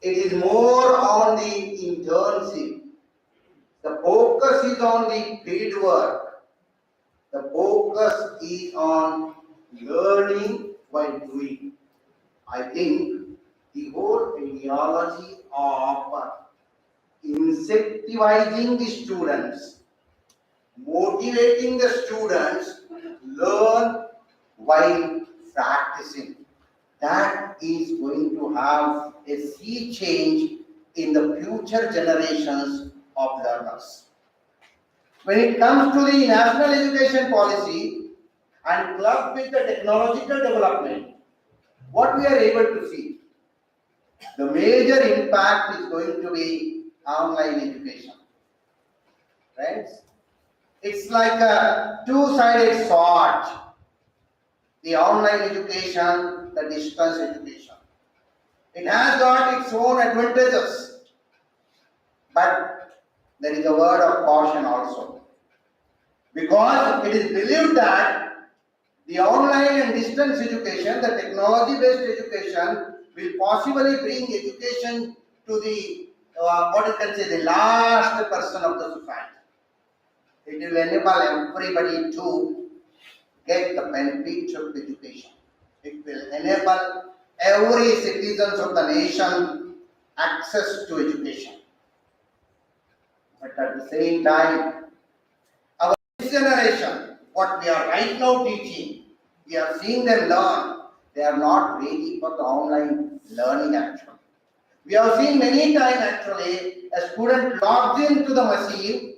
It is more on the internship. The focus is on the field work. The focus is on learning while doing. I think the whole ideology of incentivizing the students, motivating the students to learn while practicing, that is going to have a sea change in the future generations of learners. When it comes to the national education policy and clubbed with the technological development, what we are able to see, the major impact is going to be online education. Friends, it's like a two-sided sword. The online education, the distance education. It has got its own advantages, but there is a word of caution also. Because it is believed that the online and distance education, the technology-based education, will possibly bring education to the, what you can say, the last person of the society. It will enable everybody to get the benefits of education. It will enable every citizen of the nation access to education. But at the same time, our generation, what we are right now teaching, we are seeing them learn. They are not ready for the online learning actually. We have seen many times actually, a student logs into the machine,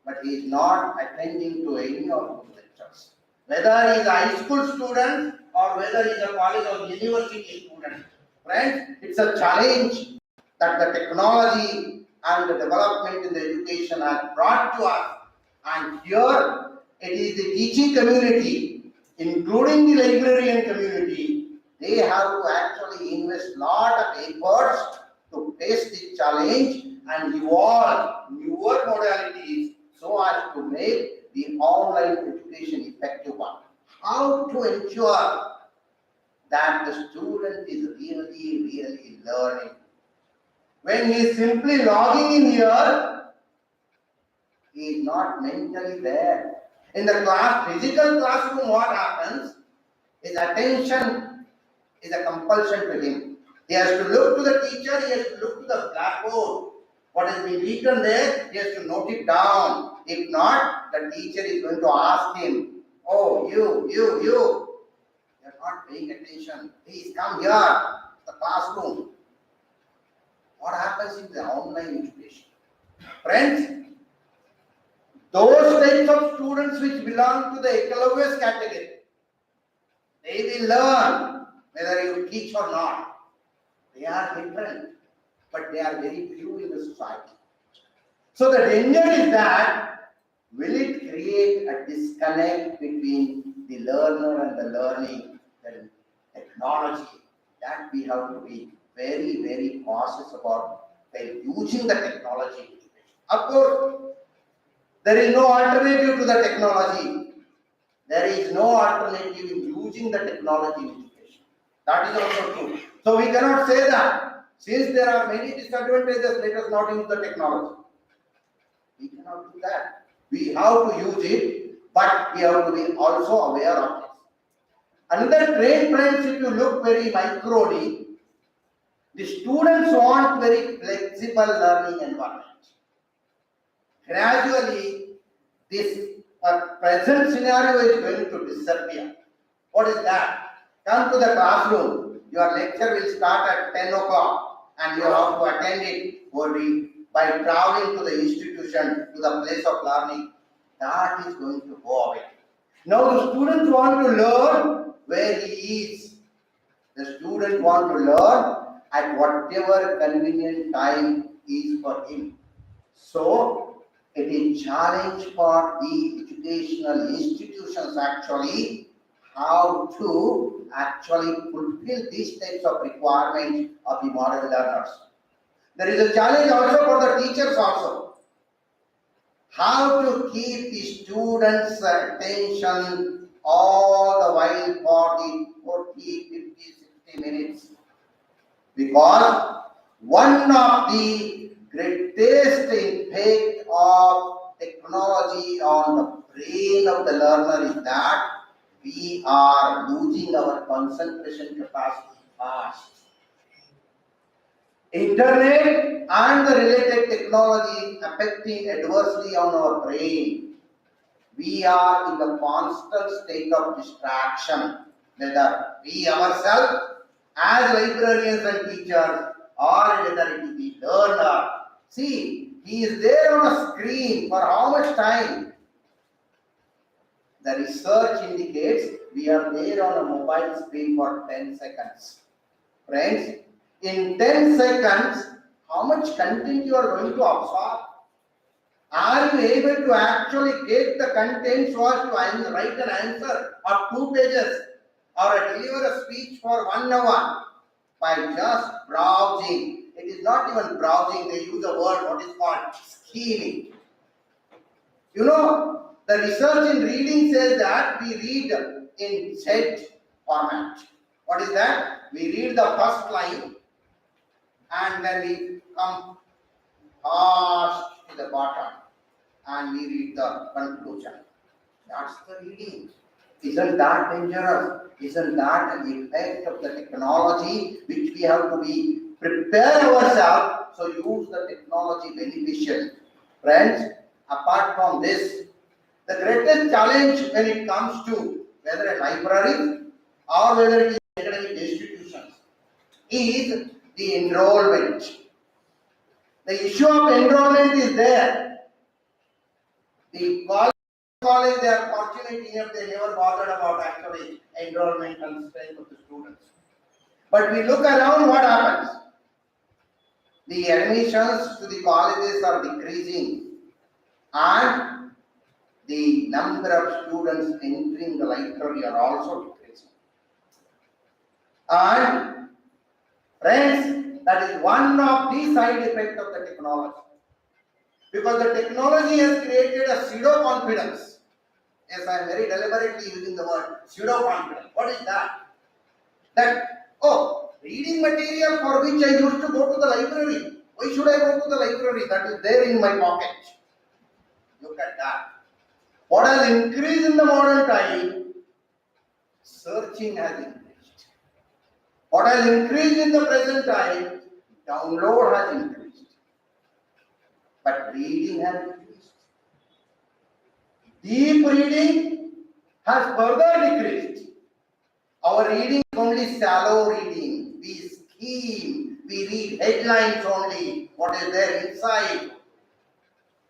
but he is not attending to any of the lectures. Whether he is a high school student or whether he is a college or university student. Friends, it's a challenge that the technology and the development in the education has brought to us. And here it is the teaching community, including the librarian community, they have to actually invest lot of efforts to face the challenge and evolve newer modalities so as to make the online education effective one. How to ensure that the student is really learning. When he is simply logging in here, he is not mentally there. In the physical classroom, what happens? His attention is a compulsion to him. He has to look to the teacher, he has to look to the blackboard. What has been written there, he has to note it down. If not, the teacher is going to ask him, oh, you are not paying attention. Please come here, the classroom. What happens in the online education? Friends, those types of students which belong to the economics category, they will learn whether you teach or not. They are different, but they are very few in the society. So the danger is that, will it create a disconnect between the learner and the learning, the technology? That we have to be very cautious about by using the technology. Of course, there is no alternative to the technology. There is no alternative in using the technology in education. That is also true. So we cannot say that since there are many disadvantages, let us not use the technology. We cannot do that. We have to use it, but we have to be also aware of it. Another trend, friends, if you look very microly, the students want very flexible learning environment. Gradually, this present scenario is going to disappear. What is that? Come to the classroom. Your lecture will start at 10 o'clock and you have to attend it only by traveling to the institution, to the place of learning. That is going to go away. Now the students want to learn where he is. The student want to learn at whatever convenient time is for him. So it is challenge for the educational institutions actually. how to actually fulfill these types of requirements of the model learners. There is a challenge also for the teachers also. How to keep the students' attention all the while for the 40, 50, 60 minutes. Because one of the greatest impact of technology on the brain of the learner is that we are losing our concentration capacity fast. Internet and the related technology affecting adversely on our brain. We are in the constant state of distraction, whether we ourselves as librarians and teachers or whether it is the learner. See, he is there on a screen for how much time? The research indicates we are there on a mobile screen for 10 seconds. Friends, in 10 seconds, how much content you are going to absorb? Are you able to actually get the content so as to write an answer of 2 pages or deliver a speech for 1 hour by just browsing? It is not even browsing, they use a word what is called skimming. You know, the research in reading says that we read in Z format. What is that? We read the first line and then we come fast to the bottom and we read the conclusion. That's the reading. Isn't that dangerous? Isn't that an effect of the technology which we have to be prepare ourselves, so use the technology beneficially. Friends, apart from this, the greatest challenge when it comes to whether a library or whether it is academic institutions is the enrollment. The issue of enrollment is there. The college, they are fortunate enough, they never bothered about actually enrollment and strength of the students. But we look around, what happens? The admissions to the colleges are decreasing and the number of students entering the library are also decreasing. And friends, that is one of the side effects of the technology. Because the technology has created a pseudo confidence. Yes, I am very deliberately using the word pseudo confidence. What is that? That, oh, reading material for which I used to go to the library. Why should I go to the library? That is there in my pocket. Look at that. What has increased in the modern time? Searching has increased. What has increased in the present time? Download has increased. But reading has decreased. Deep reading has further decreased. Our reading is only shallow reading. We skim, we read headlines only. What is there inside?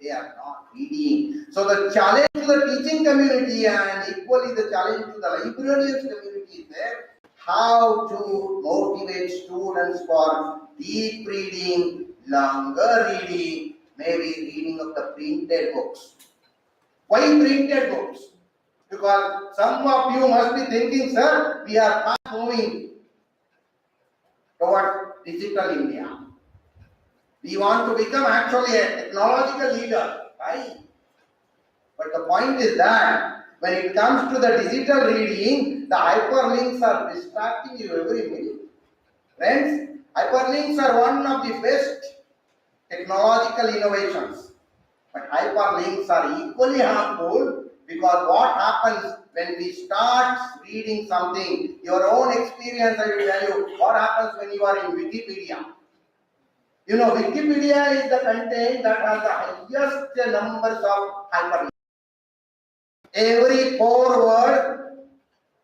They are not reading. So the challenge to the teaching community and equally the challenge to the librarians community is there. How to motivate students for deep reading, longer reading, maybe reading of the printed books. Why printed books? Because some of you must be thinking, sir, we are fast moving towards digital India. We want to become actually a technological leader, right? But the point is that when it comes to the digital reading, the hyperlinks are distracting you every minute. Friends, hyperlinks are one of the best technological innovations. But hyperlinks are equally harmful because what happens when we start reading something, your own experience, I will tell you, what happens when you are in Wikipedia. You know, Wikipedia is the content that has the highest numbers of hyperlinks. Every 4 words,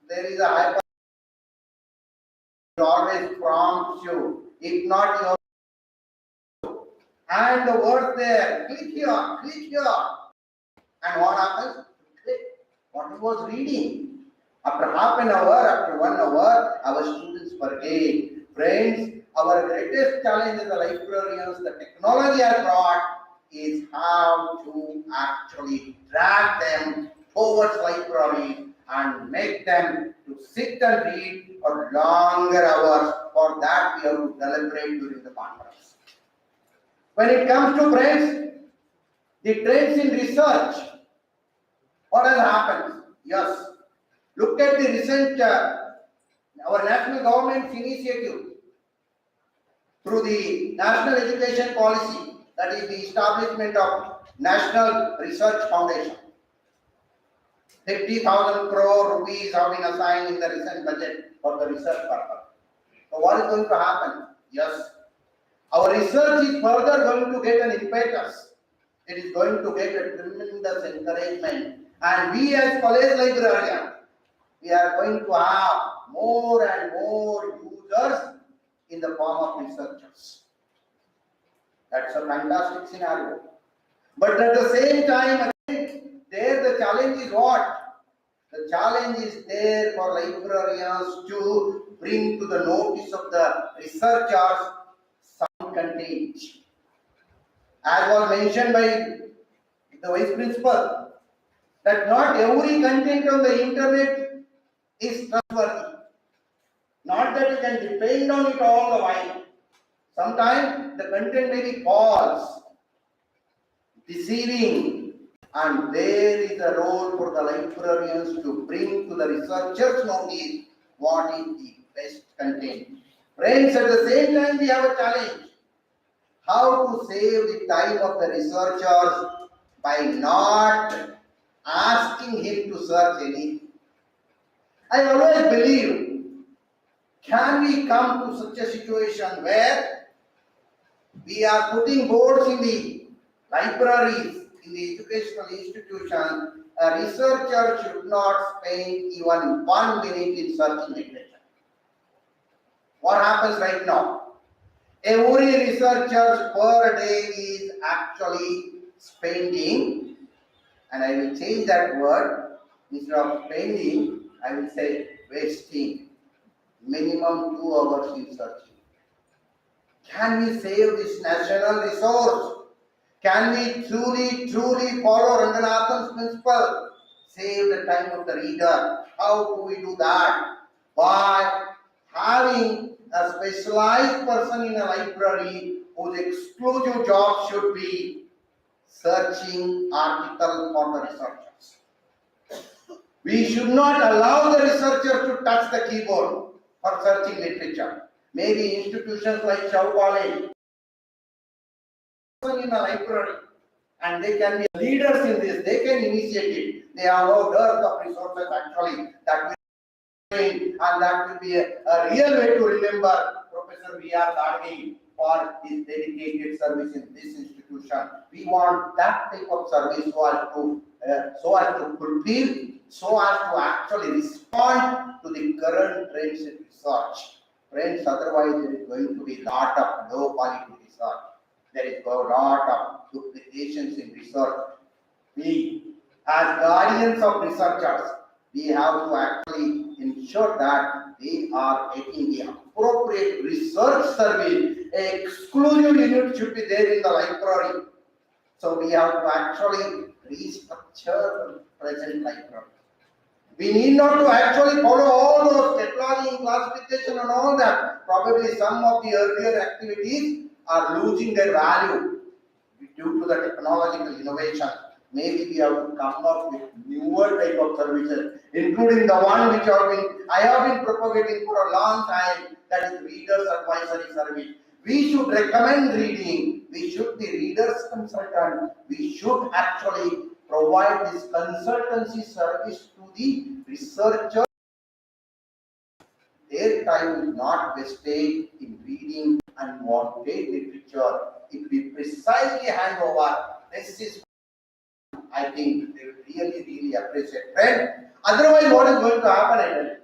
there is a hyperlink. It always prompts you. If not, you and the word there, click here, click here. And what happens? Click what he was reading. After half an hour, after 1 hour, our students forget. Friends, our greatest challenge as the librarians, the technology has brought, is how to actually drag them towards library and make them to sit and read for longer hours. For that, we have to deliberate during the conference. When it comes to trends, the trends in research, what has happened? Yes, look at the recent, our national government's initiative through the National Education Policy, that is the establishment of National Research Foundation. 50,000 crore rupees have been assigned in the recent budget for the research purpose. So what is going to happen? Yes, our research is further going to get an impetus. It is going to get a tremendous encouragement, and we as college librarians, we are going to have more and more users in the form of researchers. That's a fantastic scenario. But at the same time, again, there the challenge is what? The challenge is there for librarians to bring to the notice of the researchers some content. As was mentioned by the vice principal, that not every content on the internet is trustworthy. Not that you can depend on it all the while. Sometimes the content may be false, deceiving, and there is a role for the librarians to bring to the researchers' notice what is the best content. Friends, at the same time we have a challenge. How to save the time of the researchers by not asking him to search anything. I always believe, can we come to such a situation where we are putting boards in the libraries, in the educational institution, a researcher should not spend even 1 minute in searching literature. What happens right now? Every researcher per day is actually spending, and I will change that word, instead of spending, I will say wasting minimum 2 hours in searching. Can we save this national resource? Can we truly follow Ranganathan's principle? Save the time of the reader. How do we do that? By having a specialized person in a library whose exclusive job should be searching article for the researchers. We should not allow the researcher to touch the keyboard for searching literature. Maybe institutions like Shaw College in a library, and they can be leaders in this, they can initiate it. They have no dearth of resources actually that will and that will be a real way to remember Professor V.R. Gadge for his dedicated service in this institution. We want that type of service so as to fulfill, so as to actually respond to the current trends in research. Friends, otherwise there is going to be a lot of low quality research. There is a lot of duplications in research. We, as guardians of researchers, we have to actually ensure that they are getting the appropriate research service. An exclusive unit should be there in the library. So we have to actually restructure the present library. We need not to actually follow all those technology classification and all that. Probably some of the earlier activities are losing their value due to the technological innovation. Maybe we have to come up with newer type of services, including the one which I have been propagating for a long time, that is Readers Advisory Service. We should recommend reading. We should be readers consultant. We should actually provide this consultancy service to the researcher. Their time is not wasted in reading unwanted literature. If we precisely hand over, this is, I think they will really appreciate. Friend, otherwise what is going to happen? I tell you.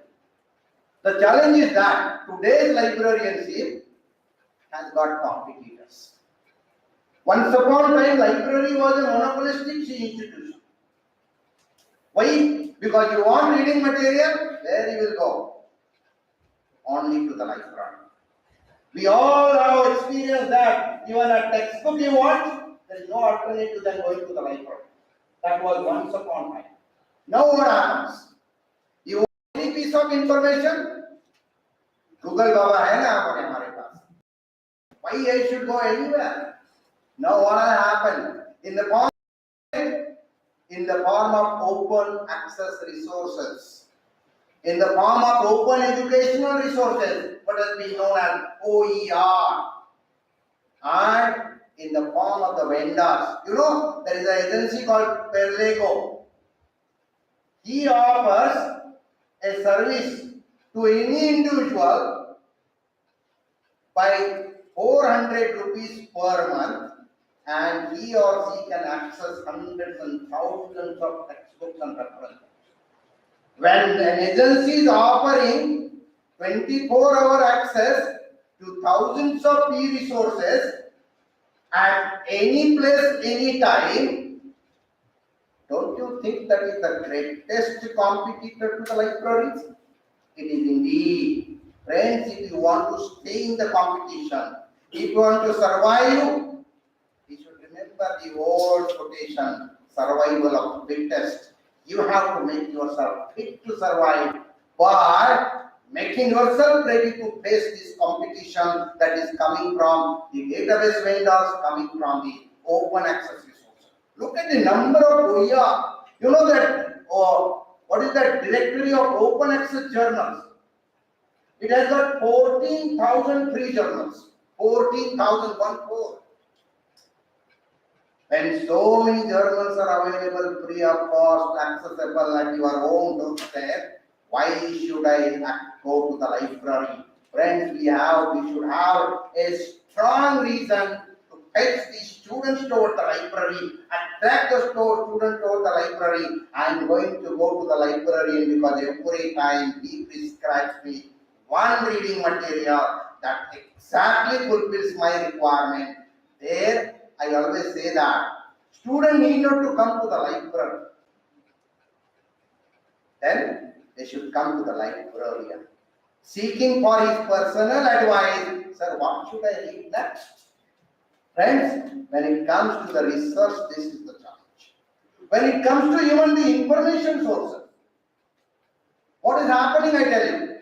The challenge is that today's librarianship has got competitors. Once upon a time, library was a monopolistic institution. Why? Because you want reading material, where you will go? Only to the library. We all have experienced that. Even a textbook you want, there is no alternative than going to the library. That was once upon a time. Now what happens? You want piece of information? Google Baba hai na hamare paas. Why I should go anywhere? Now what will happen? In the form of open access resources, in the form of open educational resources, what has been known as OER, and in the form of the vendors. You know, there is an agency called Perlego. He offers a service to any individual by 400 rupees per month, and he or she can access hundreds and thousands of textbooks and references. When an agency is offering 24-hour access to thousands of e-resources at any place, any time, don't you think that is the greatest competitor to the libraries? It is indeed. Friends, if you want to stay in the competition, if you want to survive, we should remember the old quotation, survival of the fittest. You have to make yourself fit to survive by making yourself ready to face this competition that is coming from the database vendors, coming from the open access resources. Look at the number of OER. You know that, what is that directory of open access journals? It has got 14,000 free journals. 14,000. When so many journals are available free of cost, accessible at your own doorstep, why should I go to the library? Friends, we should have a strong reason to fetch the students toward the library, attract the students toward the library. I am going to go to the librarian because every time he prescribes me one reading material that exactly fulfills my requirement. There, I always say that students need not to come to the library. Then they should come to the librarian, seeking for his personal advice. Sir, what should I read next? Friends, when it comes to the research, this is the challenge. When it comes to even the information sources, what is happening, I tell you.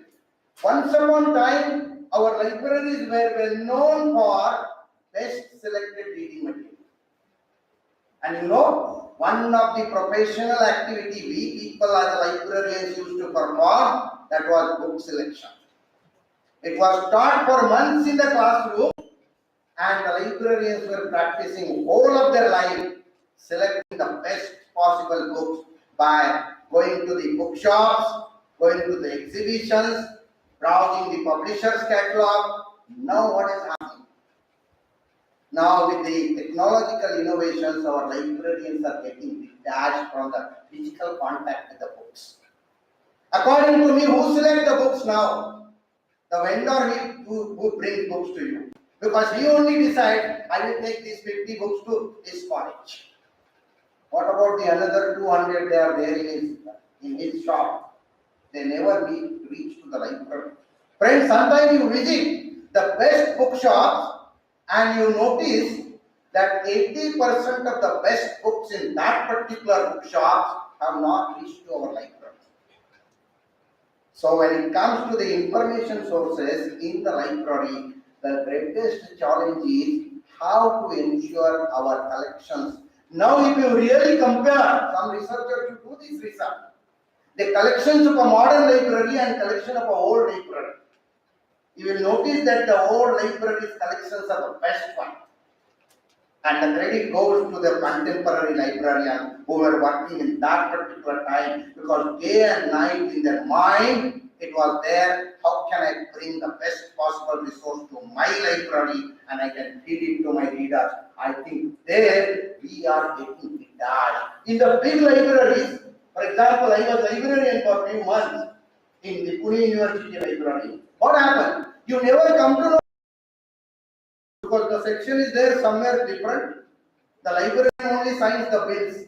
Once upon a time, our libraries were well known for best selected reading material. And you know, one of the professional activity we people as librarians used to perform, that was book selection. It was taught for months in the classroom, and the librarians were practicing whole of their life, selecting the best possible books by going to the bookshops, going to the exhibitions, browsing the publisher's catalog. Now what is happening? Now with the technological innovations, our librarians are getting detached from the physical contact with the books. According to me, who select the books now? The vendor who brings books to you. Because he only decides, I will take these 50 books to his college. What about the another 200 they are there in his shop? They never reach to the library. Friends, sometimes you visit the best bookshops and you notice that 80% of the best books in that particular bookshop have not reached to our library. So when it comes to the information sources in the library, the greatest challenge is how to ensure our collections. Now if you really compare, some researchers should do this research, the collections of a modern library and collection of an old library, you will notice that the old library's collections are the best one. And the credit goes to the contemporary librarians who were working in that particular time, because day and night in their mind it was there, how can I bring the best possible resource to my library and I can feed it to my readers. I think there we are getting detached. In the big libraries, for example, I was librarian for a few months in the Pune University Library. What happened? You never come to know, because the section is there somewhere different. The librarian only signs the bills.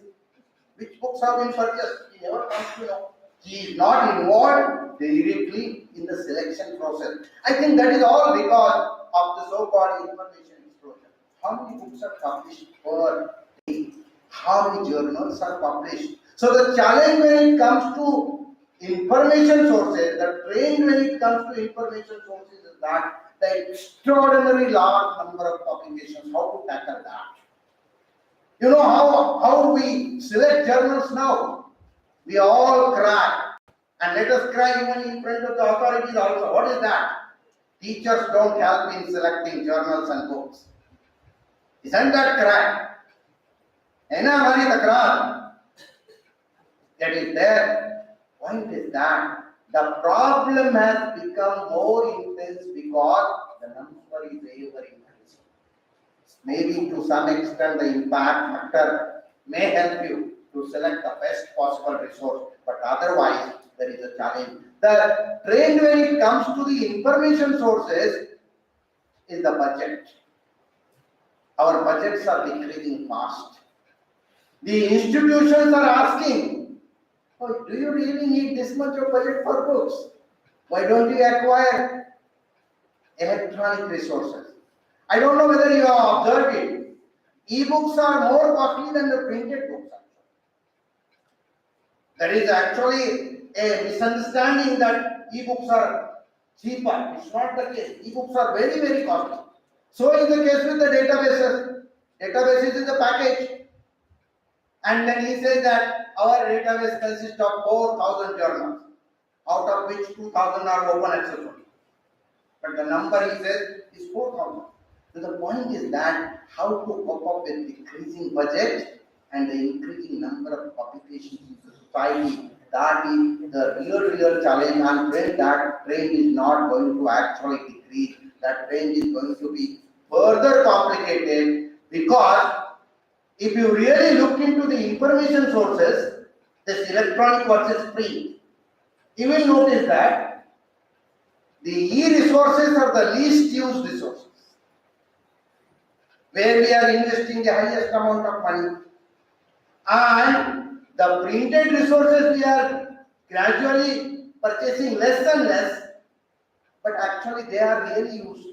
Which books have been purchased? He never comes to know. He is not involved directly in the selection process. I think that is all because of the so-called information explosion. How many books are published per day? How many journals are published? So the challenge when it comes to information sources, the trend when it comes to information sources is that the extraordinary large number of publications, how to tackle that. You know how we select journals now? We all cry. And let us cry even in front of the authorities also. What is that? Teachers don't help in selecting journals and books. Isn't that cry? Ena mari takrar. That is there. Why it is that? The problem has become more intense because the number is ever increasing. Maybe to some extent the impact factor may help you to select the best possible resource, but otherwise there is a challenge. The trend when it comes to the information sources is the budget. Our budgets are decreasing fast. The institutions are asking, oh, do you really need this much of budget for books? Why don't you acquire electronic resources? I don't know whether you have observed it. E-books are more costly than the printed books. There is actually a misunderstanding that e-books are cheaper. It's not the case. E-books are very, very costly. So is the case with the databases. Databases is a package. And then he says that our database consists of 4,000 journals, out of which 2,000 are open accessible. But the number he says is 4,000. So the point is that how to cope up with decreasing budget and the increasing number of publications in the society. That is the real challenge, and when that trend is not going to actually decrease, that trend is going to be further complicated, because if you really look into the information sources, this electronic versus print, you will notice that the e-resources are the least used resources, where we are investing the highest amount of money, and the printed resources we are gradually purchasing less and less, but actually they are really used.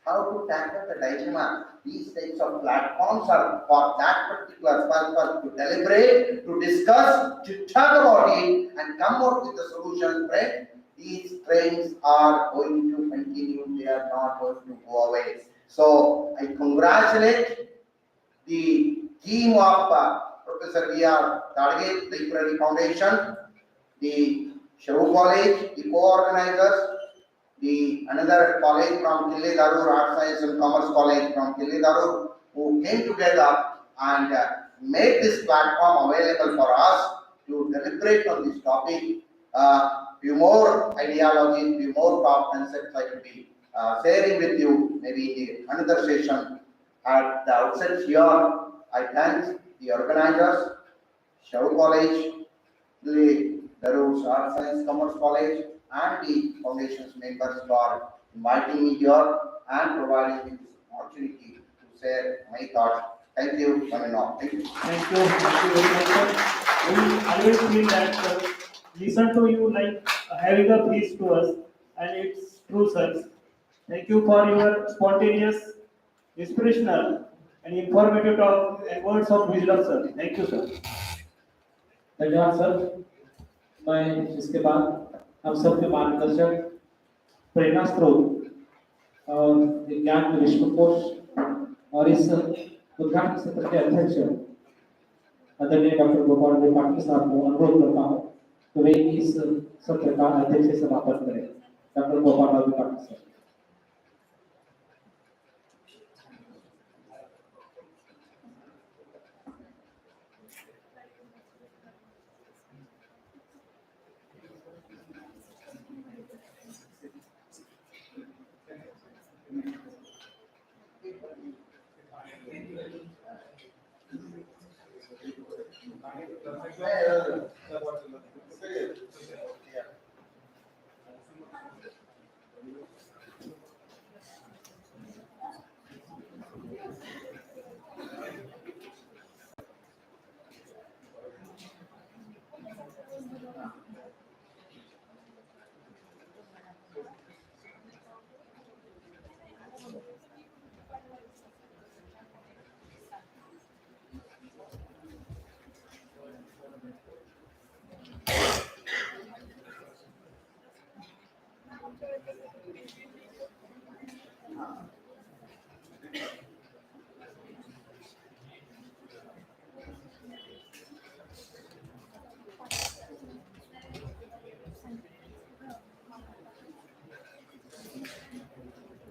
How to tackle the dilemma? These types of platforms are for that particular purpose, to deliberate, to discuss, to talk about it, and come out with a solution. Right? These trends are going to continue, they are not going to go away. So I congratulate the team of Professor V.R. Dadge, Library Foundation, the Sharu College, the co-organizers, the another college from Kille Darur, Art Science and Commerce College from Kille Darur, who came together and made this platform available for us to deliberate on this topic. Few more ideologies, few more top concepts I will be sharing with you maybe in another session. At the outset here, I thank the organizers, Sharu College, the Darur Art Science Commerce College, and the foundation's members for inviting me here and providing me this opportunity to share my thoughts. Thank you, one and all. Thank you. Thank you. Thank you very much, sir. We always feel that listen to you like having a breeze to us, and it's true, sir. Thank you for your spontaneous, inspirational, and informative talk and words of wisdom, sir. Thank you, sir. धन्यवाद sir. मैं इसके बाद हम सबके मार्गदर्शक, प्रेरणा स्रोत और ज्ञान के विश्वकोश और इस उद्घाटन सत्र के अध्यक्ष आदरणीय डॉक्टर गोपाल त्रिपाठी साहब को अनुरोध करता हूँ कि वे इस सत्र का अध्यक्ष समापन करें। डॉक्टर गोपाल त्रिपाठी साहब।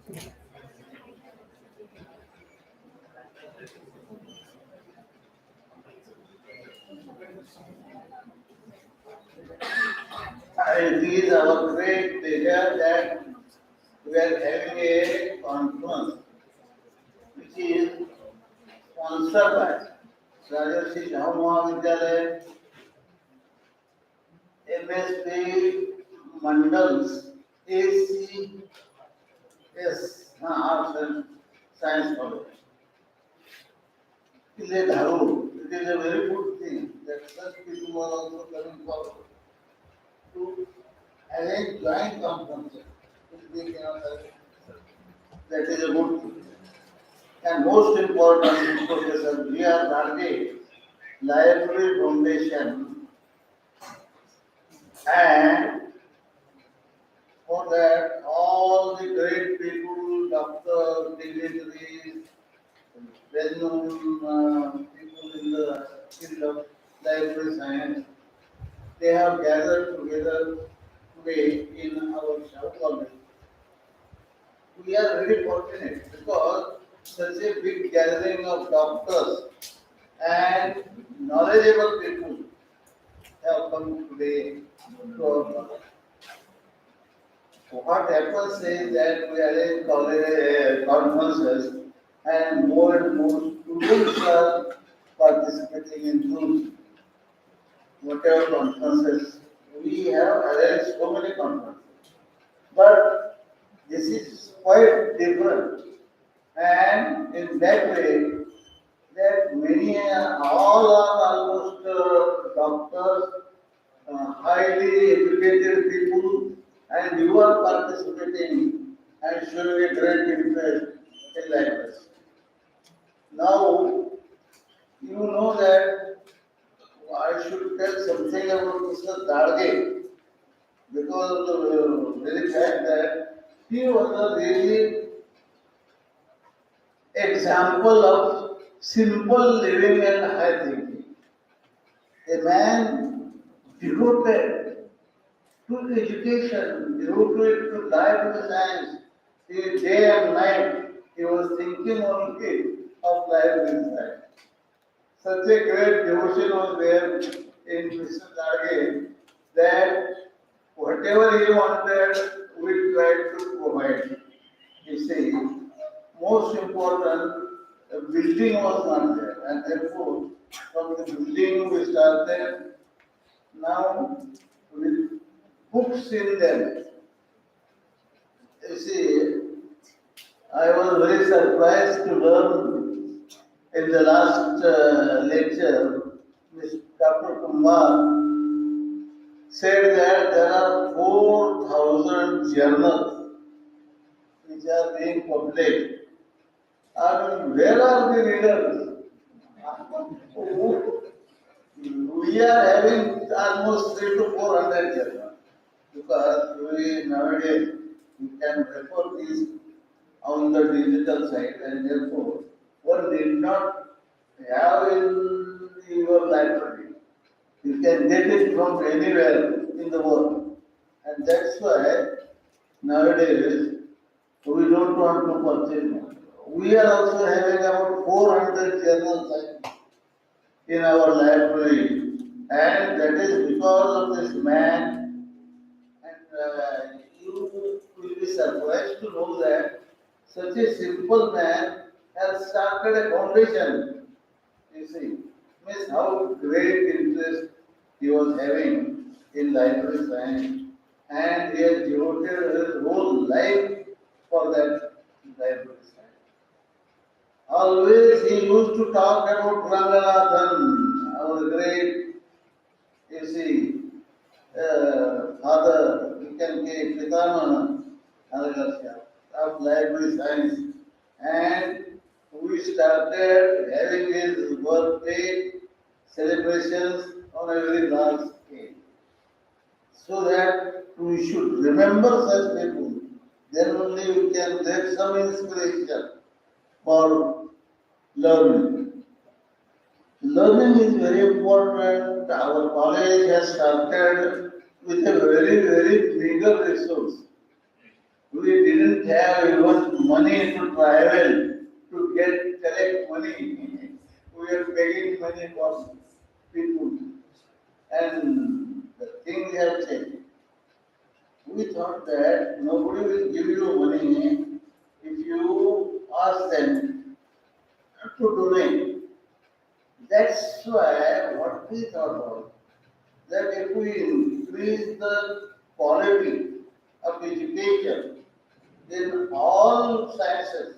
It is our great pleasure that we are having a conference which is sponsored by Rajarshi Jha Mahavidyalaya, MSP Mandals, ACS, Arts and Science College. It is a dharu. It is a very good thing that such people are also coming forward to arrange joint conferences. If they cannot arrange, that is a good thing. And most important, Professor B.R. Darge, Library Foundation, and for that, all the great people, doctors, dignitaries, well-known people in the field of library science, they have gathered together today in our Shah College. We are very fortunate because such a big gathering of doctors and knowledgeable people have come today to our college. What happens is that we arrange college conferences and more students are participating in those whatever conferences. We have arranged so many conferences. But this is quite different. And in that way, that many, all are almost doctors, highly educated people, and you are participating and showing a great interest in libraries. Now, you know that I should tell something about Mr. Darge because of the very fact that he was a really example of simple living and high thinking. A man devoted to education, devoted to life and science. He, day and night, he was thinking only of life and science. Such a great devotion was there in Mr. Darge that whatever he wanted, we tried to provide. You see, most important, the building was not there, and therefore, from the building we started now with books in them. You see, I was very surprised to learn in the last lecture, Dr. Kumar said that there are 4,000 journals which are being published. I mean, where are the readers? We are having almost 300 to 400 journals because we nowadays you can refer these on the digital side and therefore one did not have in your library. You can get it from anywhere in the world. And that's why nowadays we don't want to purchase more. We are also having about 400 journals in our library. And that is because of this man. And you will be surprised to know that such a simple man has started a foundation. You see, means how great interest he was having in library science, and he has devoted his whole life for that library science. Always he used to talk about Ranganathan, our great, you see, father, you can say Pitama, of library science, and we started having his birthday celebrations on a very large scale. So that we should remember such people. Then only we can get some inspiration for learning. Learning is very important. Our college has started with a very, very meager resource. We didn't didn't have even money to travel to collect money. We were begging money from people. And the things have changed. We thought that nobody will give you money if you ask them to donate. That's why what we thought was that if we increase the quality of education in all sciences,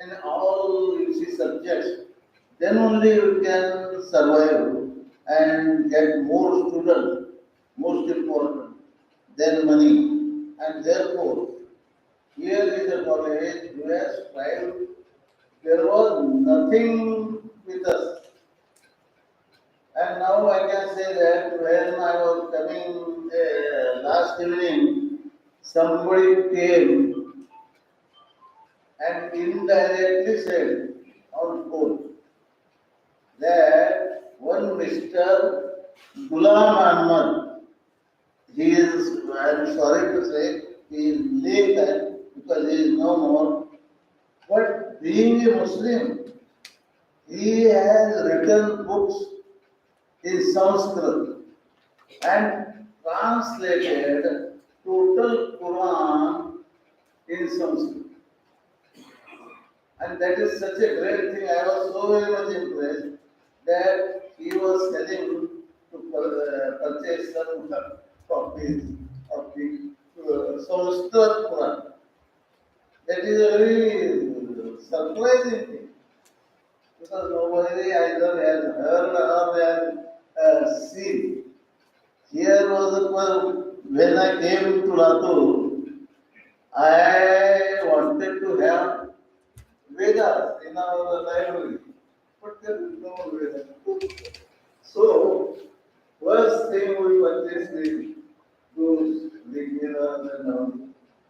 in all you see, subjects, then only you can survive and get more students, most important, than money. And therefore, here is a college who has tried, there was nothing with us. And now I can say that when I was coming last evening, somebody came and indirectly said on phone that one Mr. Ghulam Ahmad, he is, I am sorry to say, he is late then because he is no more, but being a Muslim, he has written books in Sanskrit and translated total Quran in Sanskrit. And that is such a great thing. I was so very much impressed that he was telling to purchase some copies of the Sanskrit Quran. That is a very surprising thing because nobody either has heard or has seen. Here was a when I came to Latur, I wanted to have Vedas in our library, but there is no Vedas. So, first thing we purchased those big Vedas and all.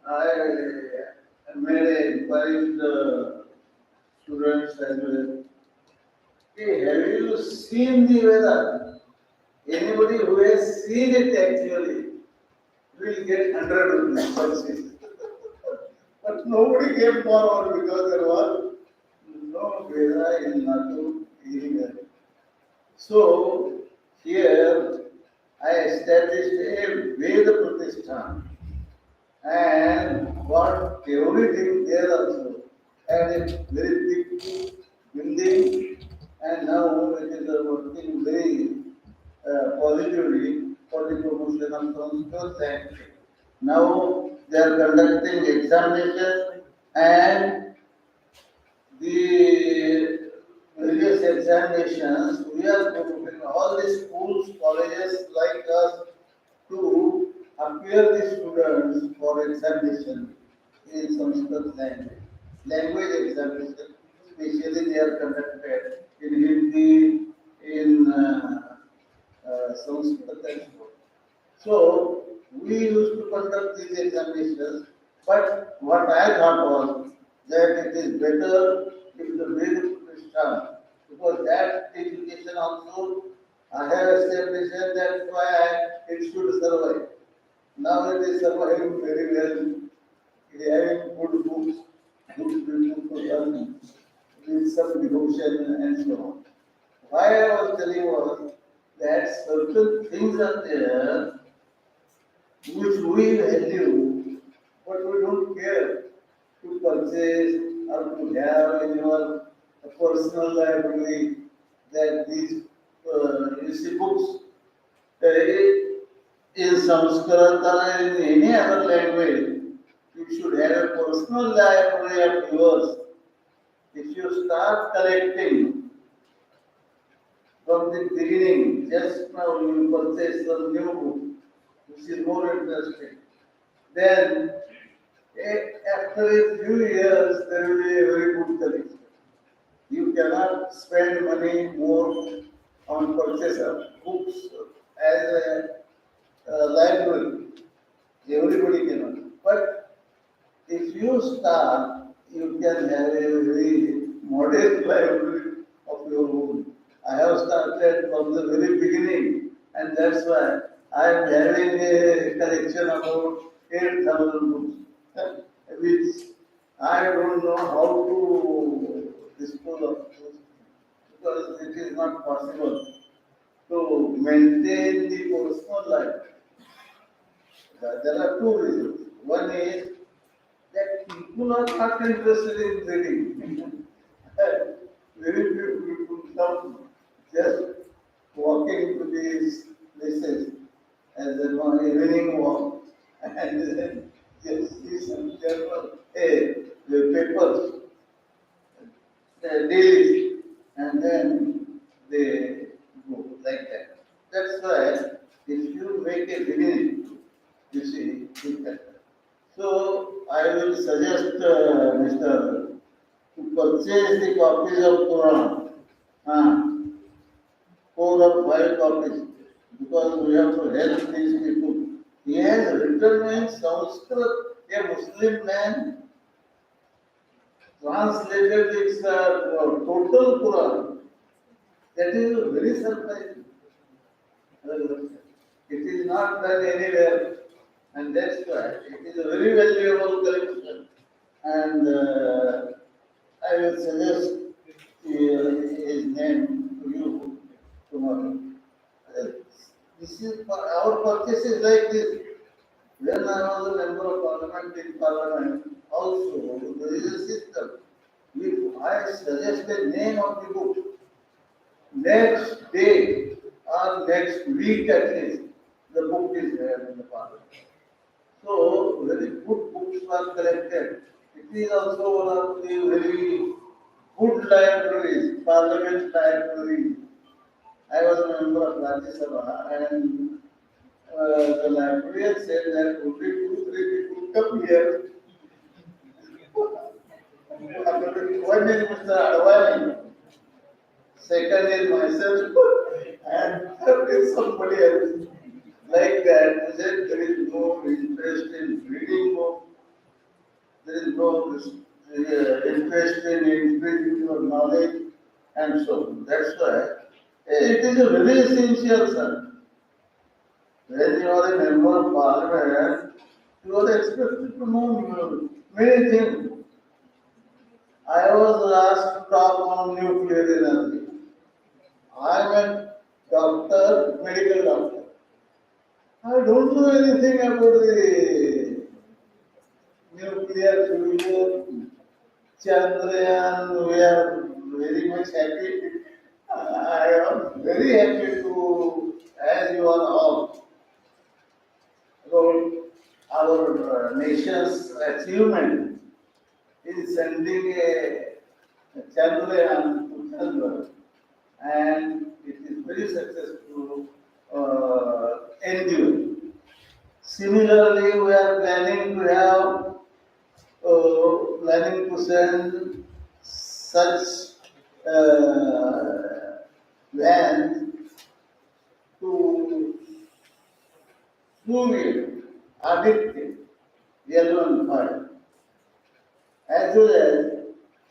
I made an inquiry to the students as well. Hey, have you seen the Vedas? Anybody who has seen it actually will get 100 rupees purchase. But nobody came forward because there was no Veda in Natu anywhere. So here I established a Veda Pratishthan and got everything there also. And a very big building, and now it is working very positively for the promotion of Sanskrit language. Now they are conducting examinations and the various examinations. We are promoting all the schools, colleges like us to appear the students for examination in Sanskrit language. Language examination, especially they are conducted in Hindi, in Sanskrit and so on. So we used to conduct these examinations, but what I thought was that it is better if the Vedic Christian, because that education also I have established that's why it should survive. Now it is surviving very well, having good books, good people to learn with some devotion and so on. Why I was telling was that certain things are there which we value, but we don't care to purchase or to have in your personal library that these you see books uh, in Sanskrit or in any other language. You should have a personal library of yours. If you start collecting from the beginning, just now you purchase some new book, which is more interesting. Then, after a few years, there will be a very good collection. You cannot spend money more on purchase of books as a library. Everybody cannot. But if you start, you can have a very modest library of your own. I have started from the very beginning, and that's why I am having a collection of about 8,000 books. I don't know how to dispose of those because it is not possible to maintain the personal life. There are two reasons. One is that people are not interested in reading. Very few people come just walking to these places as a evening walk and then just see some journal, the papers, the dailies, and then they go like that. That's why if you make a beginning, you see, it's better. So I will suggest Mr. to purchase the copies of Quran, 4 or 5 copies, because we have to help these people. He has written in Sanskrit, a Muslim man translated its total Quran. That is very surprising. It is not done anywhere, and that's why it is a very valuable collection. And I will suggest his name to you tomorrow. Uh, This is our purchase is like this. When I was a member of parliament in parliament, also there is a system. If I suggest the name of the book, next day or next week at least, the book is there in the parliament. So very good books were collected. It is also one of the very good libraries, parliament library. I was a member of Rajya Sabha and the librarian said that only 2, 3 people come here. One is Mr. Advani, second is myself, and third is somebody else. Like that, he said there is no interest in reading books, there is no interest in increasing your knowledge, and so on. That's why it is a very essential, sir. When you are a member of parliament, you are expected to know many things. I was asked to talk on nuclear energy. I am a doctor, medical doctor. I don't know anything about the nuclear fusion, Chandrayaan. We are very much happy. I am very happy to, as you are all, about our nation's achievement in sending a Chandrayaan to Chandra, and it is very successful endure. Similarly, we are planning to send such land to Surya, Aditya, L1 as well as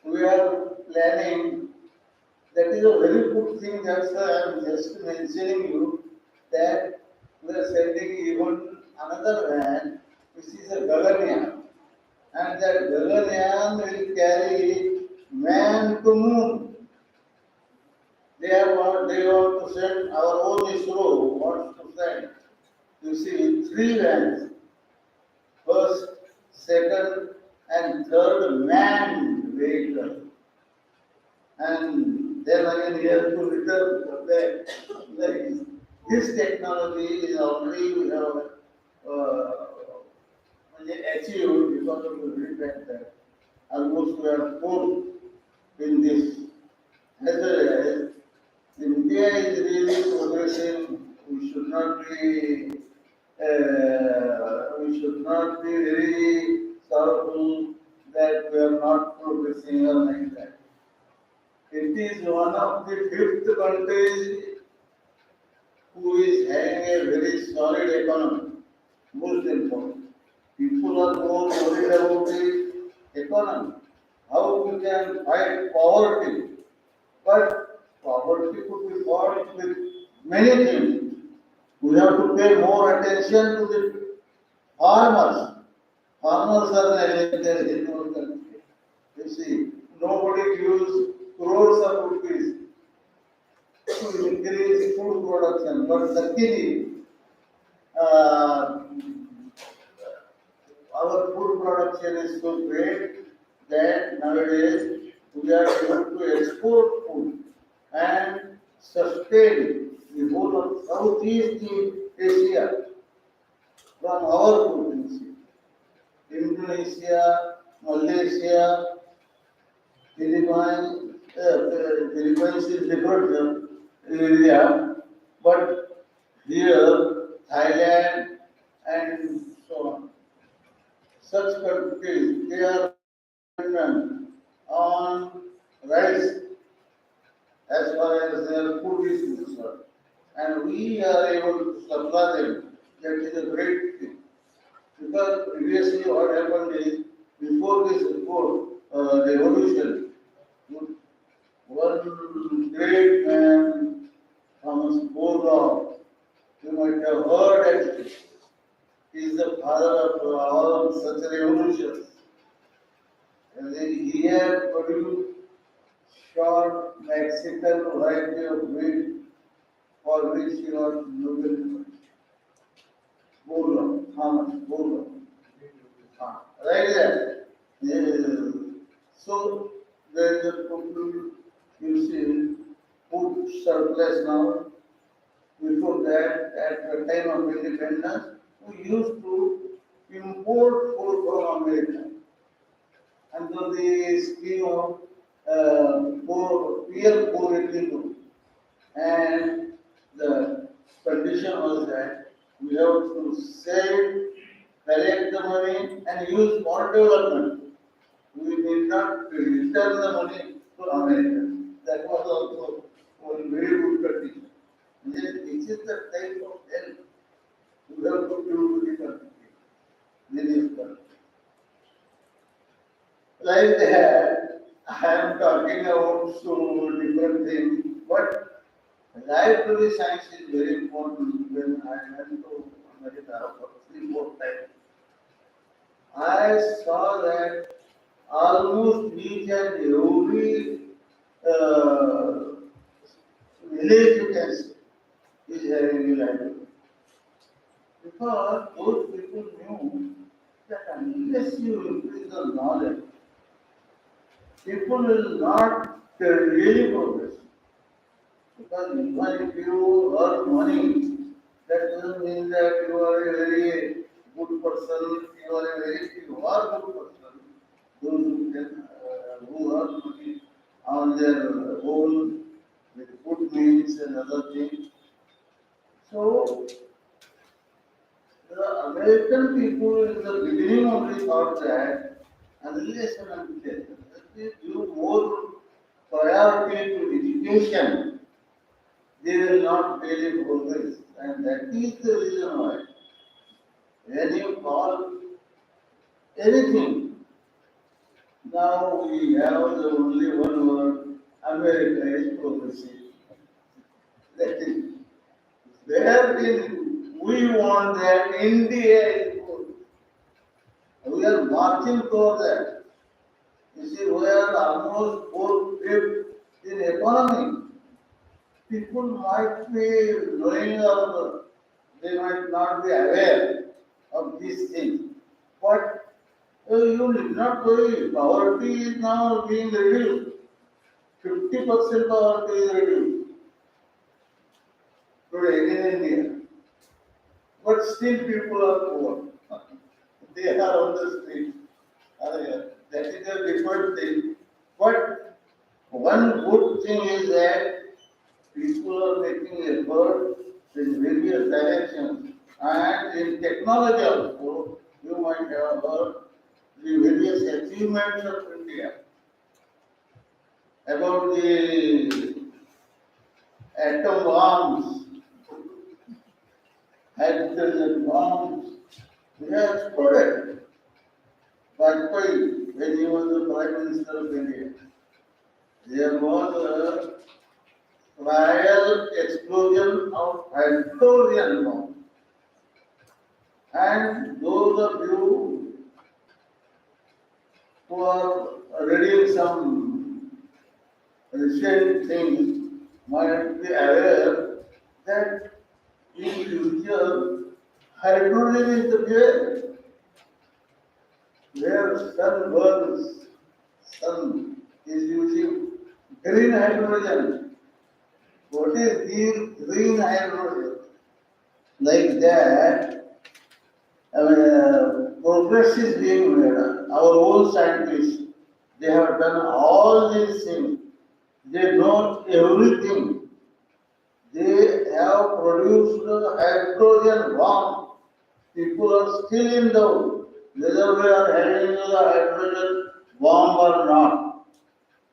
we are planning. That is a very good thing. That's why I am just mentioning you that we are sending even another van, which is a Gaganyaan, and that Gaganyaan will carry man to moon. They want to send our own ISRO wants to send. You see, 3 vans, first, second, and third manned vehicle. And then again we have to return back. Like this technology is already we have achieved because of the fact that almost we are full in this. As well as India is really progressing, we should not be very sorrowful that we are not progressing or like that. It is one of the 5th countries who is having a very solid economy. Most important. People are more worried about the economy. How we can fight poverty. But poverty could be fought with many things. We have to pay more attention to the farmers. Farmers are neglected in our country. You see, nobody gives crores of rupees to increase food production, but luckily, uh, our food production is so great that nowadays we are able to export food and sustain the whole of Southeast Asia from our food. You see. Indonesia, Malaysia, Philippines is different area, but here Thailand and so on. Such countries, they are dependent on rice as far as their food is concerned. And we are able to supply them. That is a great thing. Because previously what happened is, before this revolution, one great man, Thomas More, you might have heard actually. He is the father of all such revolutions. And then he had produced short Mexican variety of wheat for which he was Nobel Prize. Burlo, Thomas Burlo. Right there. Yeah. So there is a total, you see, food surplus now. Before that, at the time of independence, we used to import food from America under the scheme of real poor equilibrium. And the condition was that we have to save, collect the money, and use for development. We did not return the money to America. That was also one very good condition. Yes, this is the type of help you have to do to the country, various countries. Like that, I am talking about so different things, but library science is very important. When I went to America for 3 4 times, I saw that almost each and every uh, village you can see is having a library. Because those people knew that unless you increase the knowledge, people will not really progress. Because even if you earn money, that doesn't mean that you are a very good person. You are a good person. Those who can, who earn money on their own with good means and other things. So the American people in the beginning only thought that unless and until they give more priority to education, they will not really progress. And that is the reason why when you call anything, now we have the only one word, America is progressive. That is, wherein we want that India is good. We are marching toward that. You see, we are almost 4/5 in economy. People might be knowing of, they might not be aware of these things. But you need not worry, poverty is now being reduced. 50% poverty is reduced today in India. But still people are poor. They are on the street. That is a different thing. But one good thing is that people are making effort in various directions. And in technology also, you might have heard the various achievements of India about the atom bombs, hydrogen bombs. They have exploded. Vajpayee, when he was the Prime Minister of India, there was a trial explosion of hydrogen bomb. And those of you who are reading some ancient things might be aware that in future hydrogen is the fuel where sun burns, sun is using green hydrogen. What is green hydrogen? Like that, progress is being made. Our own scientists, they have done all these things. They know everything. They have produced hydrogen bomb. People are still in doubt whether we are having the hydrogen bomb or not,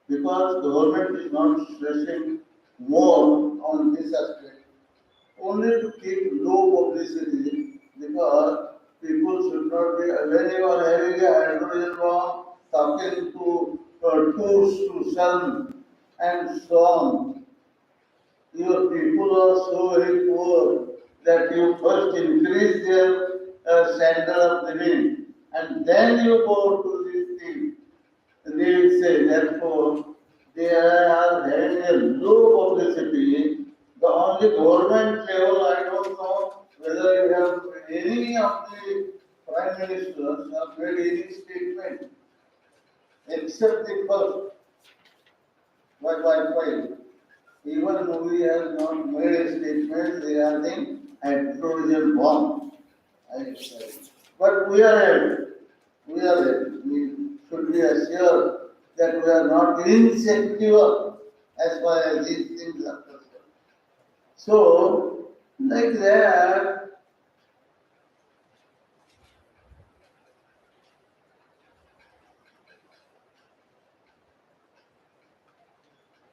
because government is not stressing more on this aspect. Only to keep low publicity, because people should not be, when you are having a hydrogen bomb, talking to tours to sun and so on. Your people are so very poor that you first increase their standard of living and then you go to this thing. They will say, therefore, they are having a low publicity. The only government level, I don't know whether you have any of the prime ministers have made any statement except the first. Why? Even Movie has not made a statement regarding hydrogen bomb. I say. But we are ready. We are ready. We should be assured that we are not insecure as far as these things are concerned. So, like that,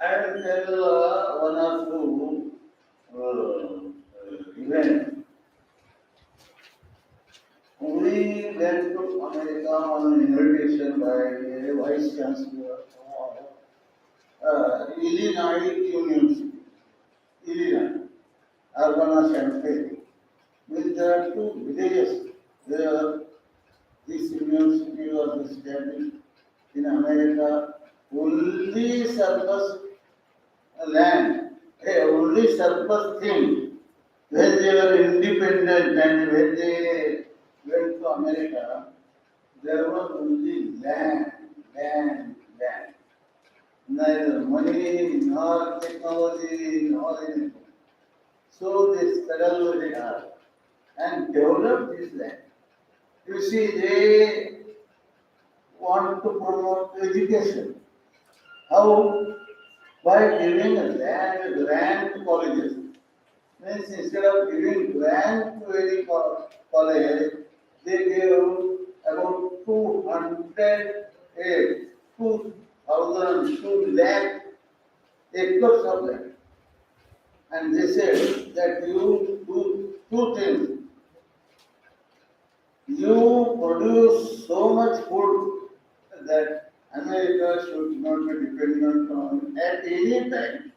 I will tell one or two events. We went to America on an invitation by a vice chancellor of Illinois University, Illinois, Urbana-Champaign, with the two villages where this university was established in America. Only surplus land, only surplus thing when they were independent and when they went to America, there was only land. Neither money, nor technology, nor anything. So they struggled very hard and developed this land. You see, they want to promote education. How? By giving a land grant to colleges. Means instead of giving grant to any college, they gave about 200, 2,000, 2 lakh acres of land. And they said that you do two things. You produce so much food that America should not be dependent on at any time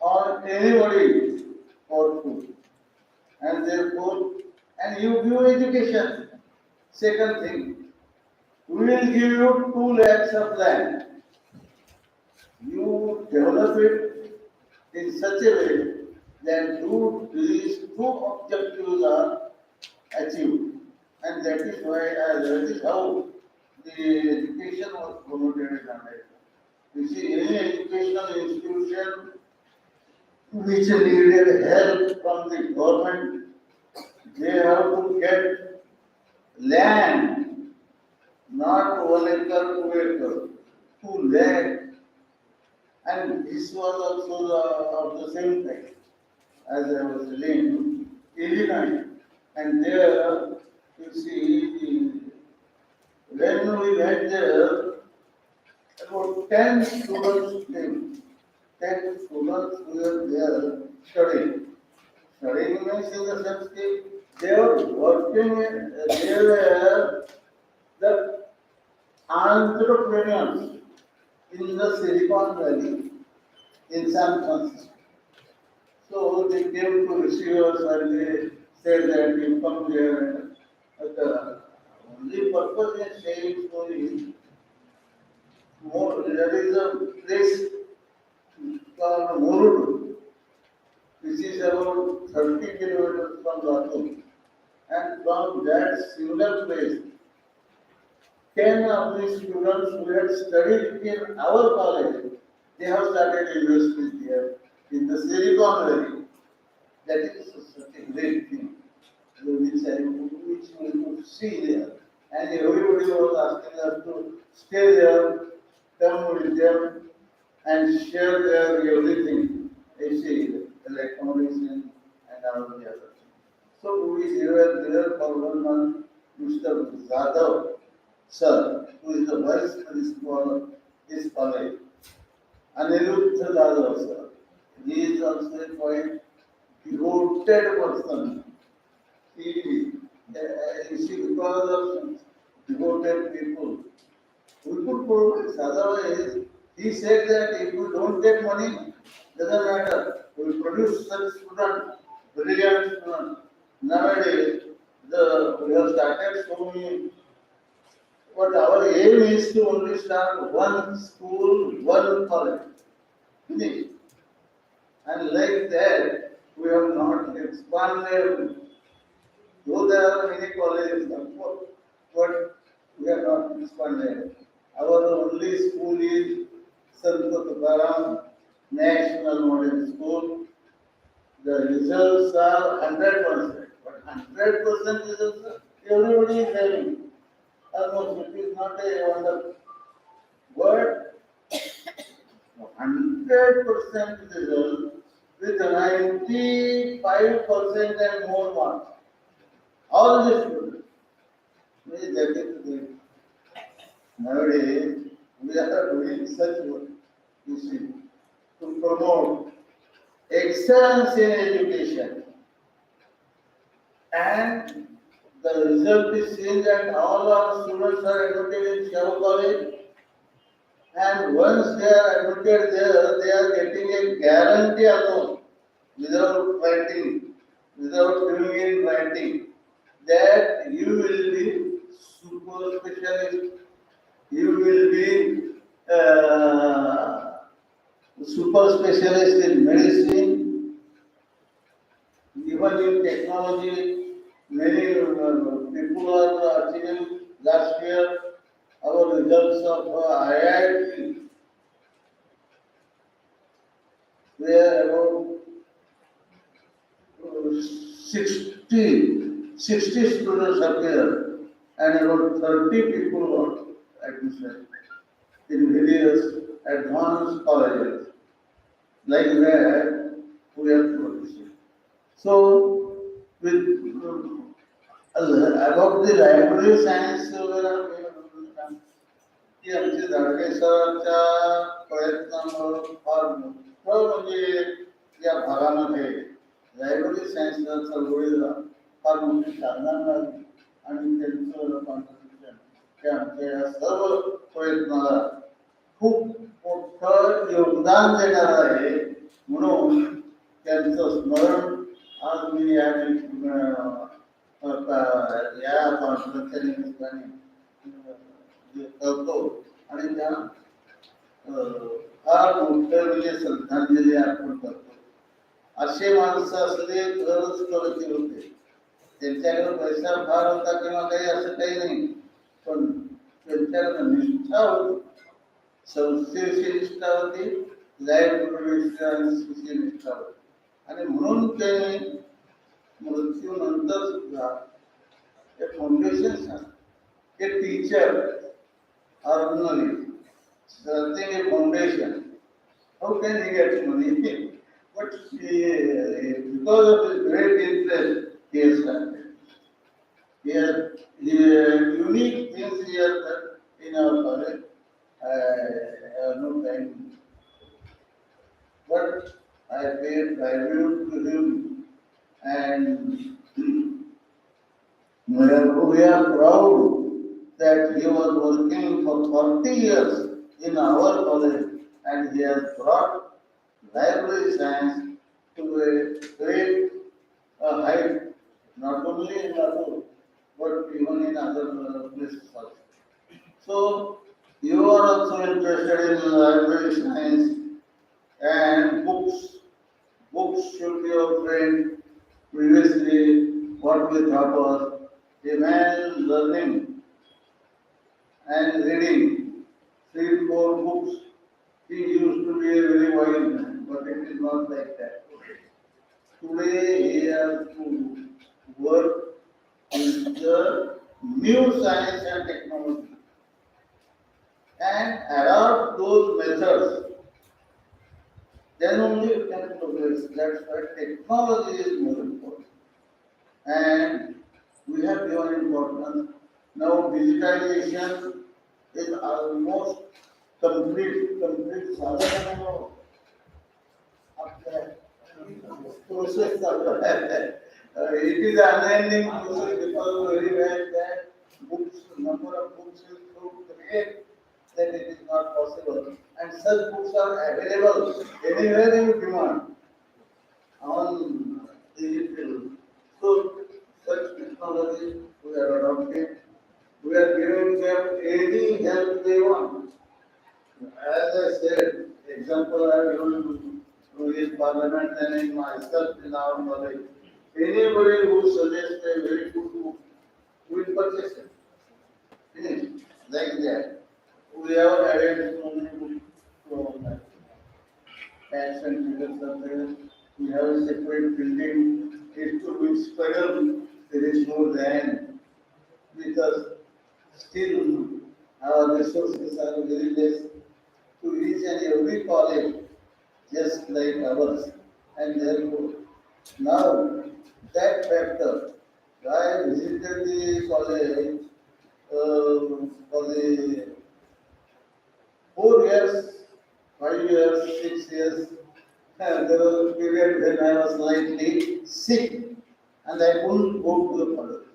on anybody for food. And therefore, and you give education. Second thing, we will give you 2 lakhs of land. You develop it in such a way that these two objectives are achieved. And that is why, that is how the education was promoted in America. You see, any educational institution which needed help from the government, they have to get land, not 1 acre, 2 acre, 2 lakh. And this was also of the same type, as I was telling, Illinois. And there, you see, when we went there, about 10 students came. 10 students were there studying. Studying means in the sense that they were working, they were the entrepreneurs in the Silicon Valley in San Francisco. So they came to receive us and they said that you come here. The only purpose in saying so is there is a place called Murudu, which is about 30 kilometers from Latur. And from that single place, 10 of the students who had studied in our college, they have started universities here in the Silicon Valley. That is such a great thing, which we could see there. And everybody was asking us to stay there, come with them, and share their everything, AC, accommodation, and all the other things. So we were there for 1 month. Mr. Zadav, sir, who is the vice principal of this college, Aniruddha Zadav, sir. He is also a quite devoted person. He, you see, because of devoted people, we could progress. Otherwise, he said that if we don't get money, doesn't matter. We produce such students, brilliant students. Nowadays, we have started so many. But our aim is to only start one school, one college. Finish. And like that, we have not expanded. Though there are many colleges, of course, but we are not expanded. Our only school is Sant Tukaram National Modern School. The results are 100%, but 100% results everybody is having. Almost it is not a wonder. But 100% result with 95% and more marks. All the students. Maybe that is the nowadays we are doing such work, you see, to promote excellence in education. And the result is seen that all our students are admitted in Shaw College. And once they are admitted there, they are getting a guarantee alone, without writing, without doing in writing, that you will be super specialist, you will be super specialist in medicine, even in technology. Many people are achieving last year our results of IIT were about 60 students appeared and about 30 people got admission in various advanced colleges like that we are producing. So, with about the library science, की आमचे धाडगे सरांच्या प्रयत्नामुळे फार मोठं म्हणजे या भागामध्ये library सायन्सला चळवळीला फार मोठी चालना मिळाली आणि त्यांचं कॉन्ट्रिब्युशन ते आमच्या या सर्व प्रयत्नाला खूप मोठं योगदान देणार आहे. म्हणून त्यांचं स्मरण आज मी या कॉन्फरन्सच्या निमित्ताने करतो आणि त्या फार मोठे म्हणजे श्रद्धांजली अर्पण करतो. असे माणसं असले तरच प्रगती होते. त्यांच्याकडे पैसा फार होता किंवा काही असं काही नाही, पण त्यांच्याकडे निष्ठा होती, संस्थेची निष्ठा होती, लाईब्ररीची निष्ठा होती. आणि म्हणून त्यांनी मृत्यूनंतर सुद्धा हे फाउंडेशन हे teacher ordinary starting a foundation. How can he get money? But because of his great interest, he has started. He has unique things he has done in our college. I have no time. But I paid tribute to him, and we are proud that he was working for 40 years in our college and he has brought library science to a great height, not only in Latur, but even in other places also. So, your you are also interested in library science and books. Books should be your friend. Previously, what we thought was a man learning and reading 3, 4 books. He used to be a very wise man, but it is not like that. Today, he has to work with the new science and technology and adopt those methods. Then only you can progress. That's why technology is more important. And we have given importance. Now digitization is almost complete साधन process it is an unending process because very well that number of books is so great that it is not possible. And such books are available anywhere you demand on digital. So such technology we are adopting. We are giving them any help they want. As I said, example I have given to this parliament and in myself in our knowledge. Anybody who suggests a very good book, we will purchase it. Finish. Like that. We have added so many books to our life. Facts and figures are there. We have a separate building. It to which struggle there is no land because still our resources are very less to each and every college just like ours. And therefore, now that factor, I visited the college for the 4 years, 5 years, 6 years. And there was a period when I was slightly sick and I couldn't go to the college.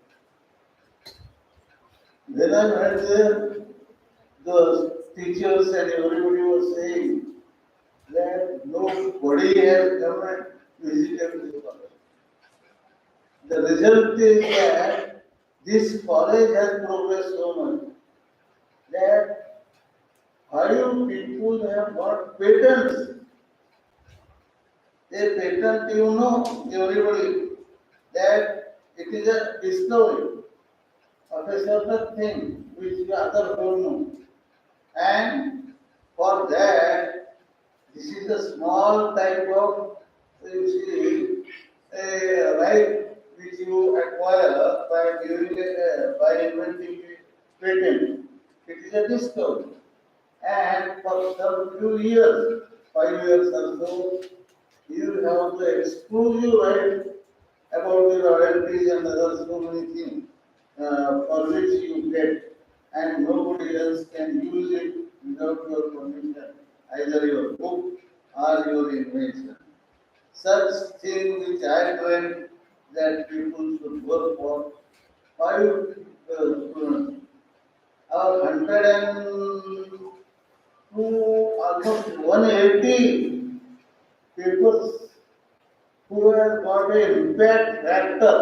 When I went there, the teachers and everybody was saying that nobody has come and visited this college. The result is that this college has progressed so much that 5 people have got patents. A patent, everybody, that it is a discovery of a certain thing which the other don't know. And for that, this is a small type of, you see, a right which you acquire by by inventing a patent. It is a discovery. And for some few years, 5 years or so, you have the exclusive right about the royalties and other so many things for which you get, and nobody else can use it without your permission, either your book or your invention. Such thing which I dreamt that people should work for 5 students, our 102, almost 180 people who have got an impact factor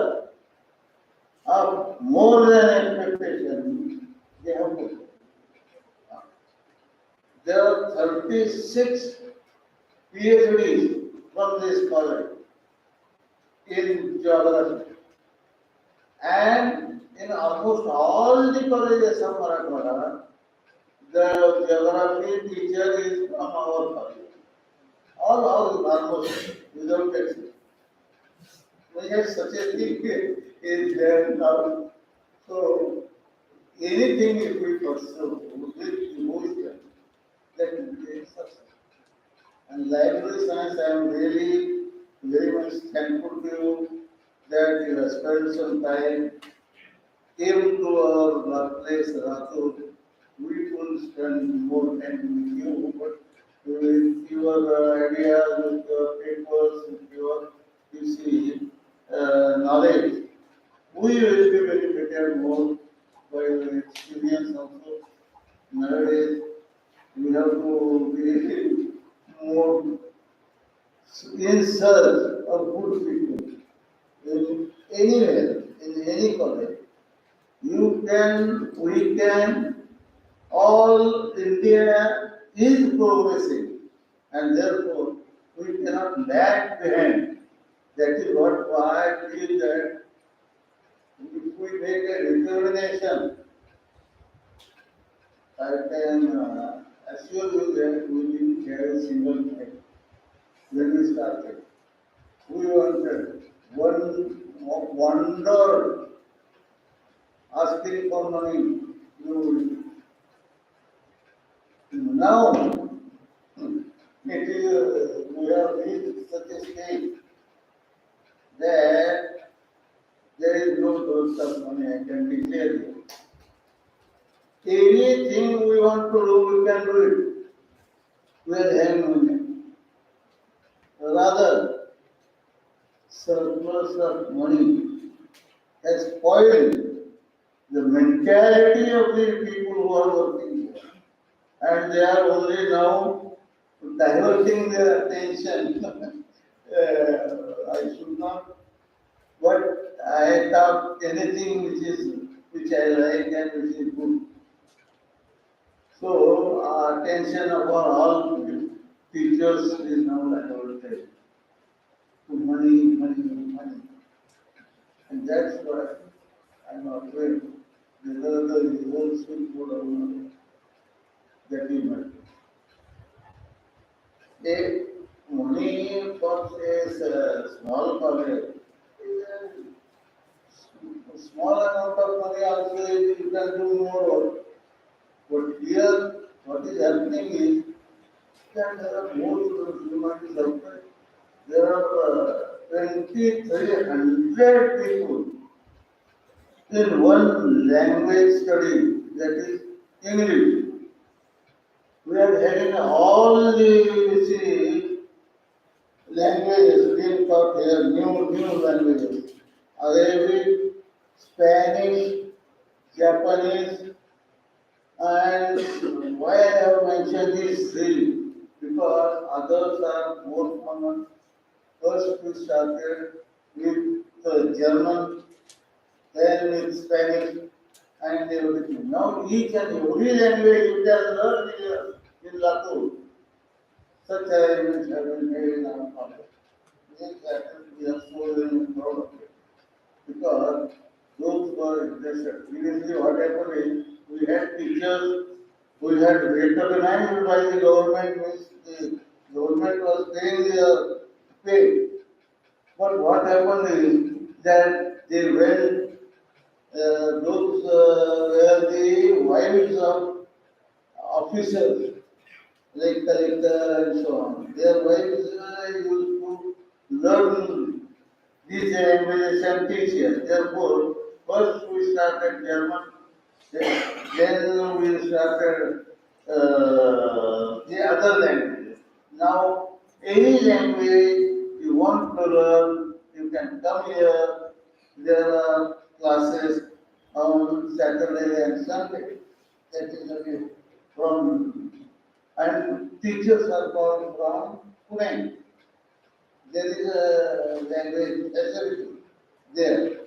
of more than expectation, they have put. There are 36 PhDs from this college in geography. And in almost all the colleges of Marathwada, the geography teacher is from our college. All almost without exception. We have such a thing is there now. So anything if we pursue with emotion, that will be a success. And library science, I am really very much thankful to you that you have spent some time, came to our workplace, Ratu. We will spend more time with you, but with your ideas, with your papers, with your, you see, knowledge, we will be benefited more by your experience also. Nowadays, we have to be more in search of good people in anywhere, in any college. We can all India is progressing, and therefore we cannot lag behind. That is what I feel that if we make a determination, I can assure you that we didn't have a single thing when we started. We wanted one wonder asking for money. You now it is we have reached such a stage that there is no source of money. I can declare you. Anything we want to do, we can do it. We are having money. Rather, surplus of money has spoiled the mentality of the people who are working here. And they are only now diverting their attention. I should not, but I talk anything which I like and which is good. So attention of all teachers is now diverted to money, money, money. And that's why I'm afraid whether the results will go down that is my. A money for say small college, a small amount of money also you can do more work. But here, what is happening is that there are more students demanding outside. There are 2,300 people in one language study, that is English. We are having all the see, languages being taught here, new languages. Arabic, Spanish, Japanese, and why I have mentioned these three? Because others are more common. First we started with German, then with Spanish, and everything. Now each and every language you can learn here in Latur. Such arrangements have been made in our college. We are so very proud of it. Because those who are interested. Previously what happened is we had teachers who had recognized by the government, means the government was paying their pay. But what happened is that they went, those were the wives of officers, like collector and so on. Their wives used to learn these languages and teach here. Therefore, first we started German, then we started the other languages. Now, any language you want to learn, you can come here. There are classes on Saturday and Sunday. That is okay. From and teachers are called from Pune. There is a language facility there.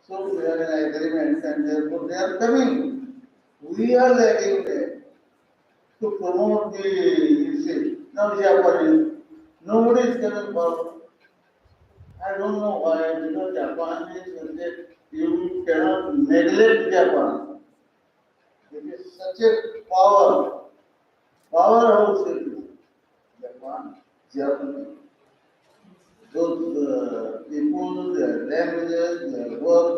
So we are in agreement and therefore they are coming. We are lagging there to promote the, you see, now Japanese. Nobody is coming forward. I don't know why, because Japan is that you cannot neglect Japan. It is such a powerhouse it is. Japan, Germany. Those people, their languages, their work,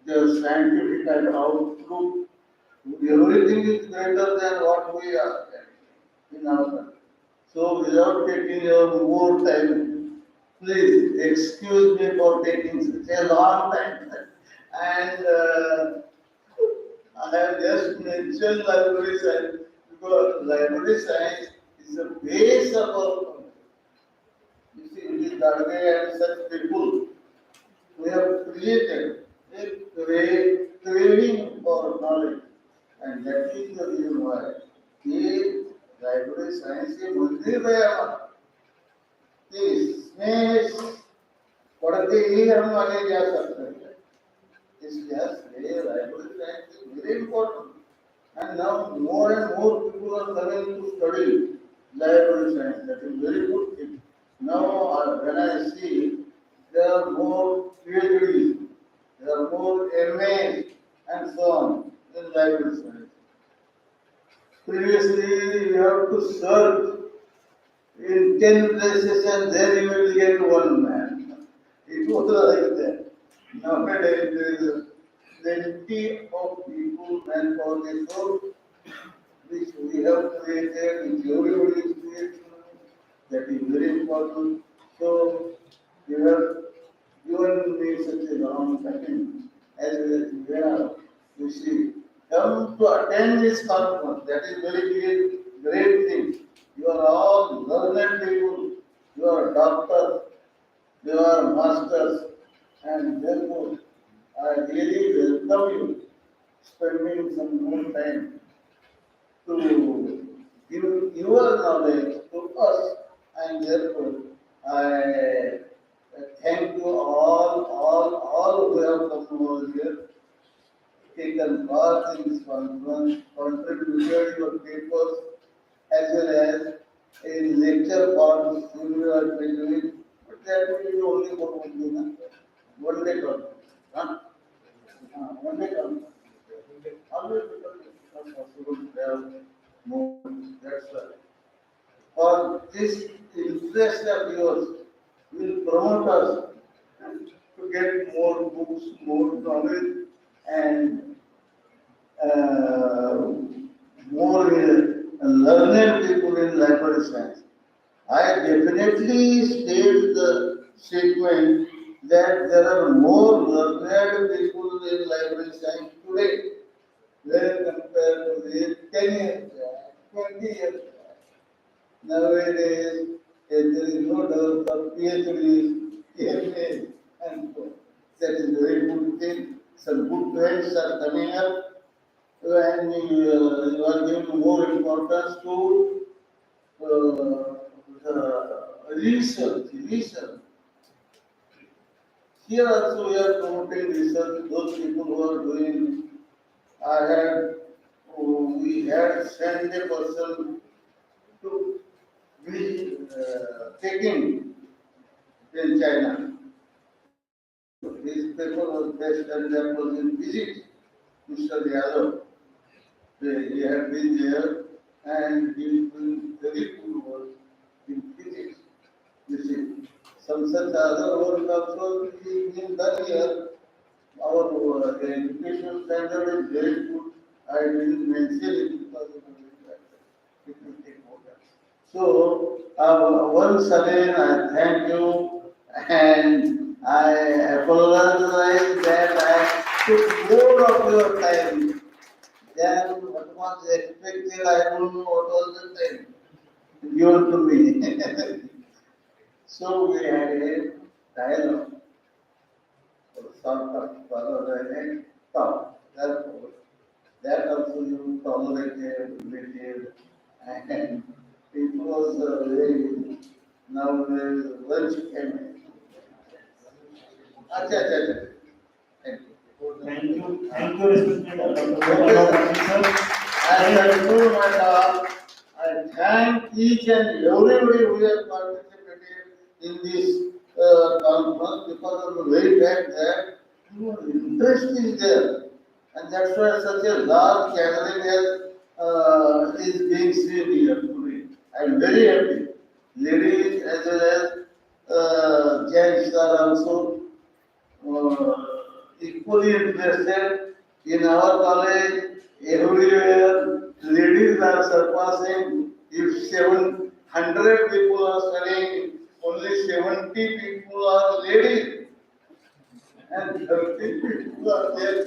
their scientific outlook, everything is greater than what we are in our country. So without taking your more time, please excuse me for taking such a long time. And I have just mentioned library science because library science is the base of our country. You see, it is Gadge and such people we have created a craving for knowledge, and that is the reason why the library science के मंदिर है हमारा, इसमें पढ़ के ही हम आगे जा सकते हैं. इसलिए library science is very important, And now more and more people are coming to study library science. That is very good thing. Now when I see there are more PhDs, there are more MAs and so on in library science. Previously you have to search in 10 places and then you will get one man. It was like that. Nowadays there is plenty of people and for the source which we have created, which everybody is creating, that is very important. So you have given me such a long time as well as you have, you see, come to attend this conference, that is very great thing. You are all learned people, you are doctors, you are masters, and therefore I really welcome you spending some more time to give your knowledge to us, and therefore I thank you all who have come over here, taken part in this conference, contributed your papers, as well as in lecture forms you are doing, but that will be only for one day conference. Huh? One day conference. Always because it's not possible to have more. That's why. For this interest of yours will promote us to get more books, more knowledge, and uh, more learned people in library science. I definitely state the statement that there are more learned people in library science today when compared to the 10 years back, 20 years back. Nowadays, there is no doubt of PhDs, MAs, and so on. That is a very good thing. Some good trends are coming up, and you are giving more importance to the research. Here also we are promoting research. Those people who are doing, I had, we had sent a person to be taking in China. His paper was based and that was in physics. Mr. Yadav, he had been there and he was doing very good work in physics. You see, some such other work also is being done here. Our education standard is very good. I didn't mention it because it will take more time. So, once again, I thank you and I apologize that I took more of your time than what was expected. I don't know what was the time given to me. So, we had a dialogue. Sort of follow the talk. Therefore, that also you tolerated, related, and it was very, now there is lunch came. Acha. Thank you. Thank you, respected Dr. Okay, Gopal sir. sir. As I do my talk, I thank each and everybody who has participated in this conference because of the very fact that your interest is there. And that's why such a large gathering is being seen here today. I am very happy. Ladies as well as gents are also equally interested in our college. Everywhere, ladies are surpassing. If 700 people are studying, only 70 people are ladies, and 30 people are there.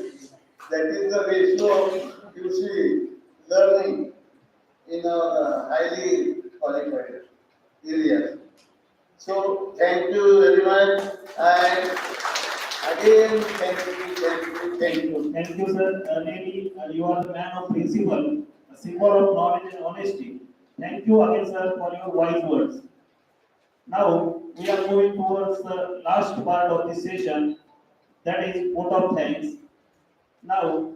That is the ratio of, you see, learning in our highly qualified areas. So, thank you very much, and again, thank you. Thank you, sir. Really, you are the man of principle, a symbol of knowledge and honesty. Thank you again, sir, for your wise words. Now, we are moving towards the last part of this session, that is vote of thanks. Now,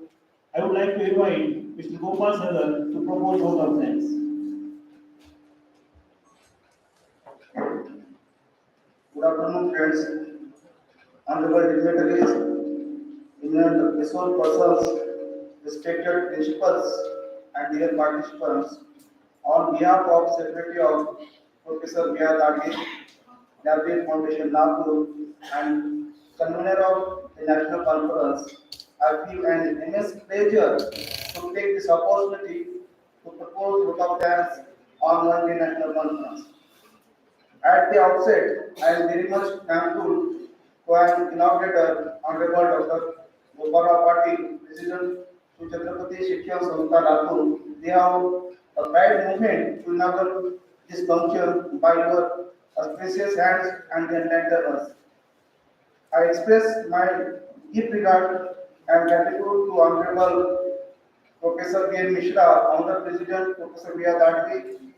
I would like to invite Mr. Gopal Sadar to propose vote of thanks. Good afternoon, friends. Honorable dignitaries, eminent resource persons, respected principals, and dear participants. On behalf of Secretary of Professor B.R. Dagi, Library Foundation Nagpur, and convener of the National Conference, I feel an immense pleasure to take this opportunity to propose vote of thanks on one day National Conference. At the outset, I am very much thankful to our inaugurator, Honorable Dr. Gopal Patil, President to Chhatrapati Shiksha Samstha Nagpur. They have a pride movement to inaugurate this function by your auspicious hands and enlighten us. I express my deep regard and gratitude to Honorable Professor B. N. Mishra, Founder President, Professor B. R. Dadri,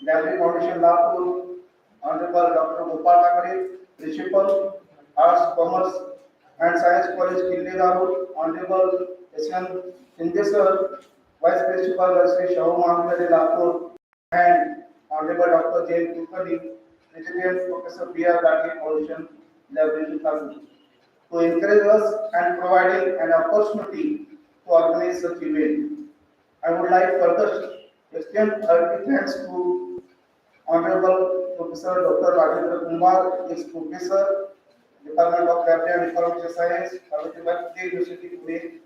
Library Foundation Nagpur, Honorable Dr. Gopal Kakare, Principal, Arts, Commerce and Science College, Kille Darul, Honorable S.N. Shinde Sir, Vice Principal, Sri Shahu Mahamudare Nagpur, and Honorable Dr. J. Kulkarni, President, Professor B. R. Dati Foundation, Library Nagpur, to encourage us and providing an opportunity to organize such event. I would like further extend hearty thanks to Honorable Professor Dr. Rajendra Kumar, ex-professor, Department of Library and Information Science, Ahmedabad University, Pune,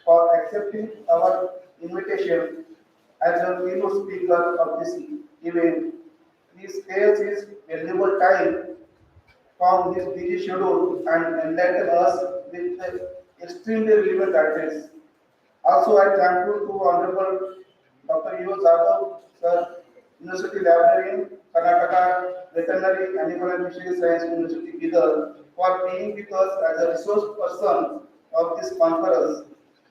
for accepting our invitation as a keynote speaker of this event. He spares his valuable time from his busy schedule and enlighten us with extremely relevant address. Also, I thankful to Honorable Dr. U. Jadhav, Sir, University Librarian, Karnataka Veterinary Animal and Fisheries Science University, Bidar, for being with us as a resource person of this conference.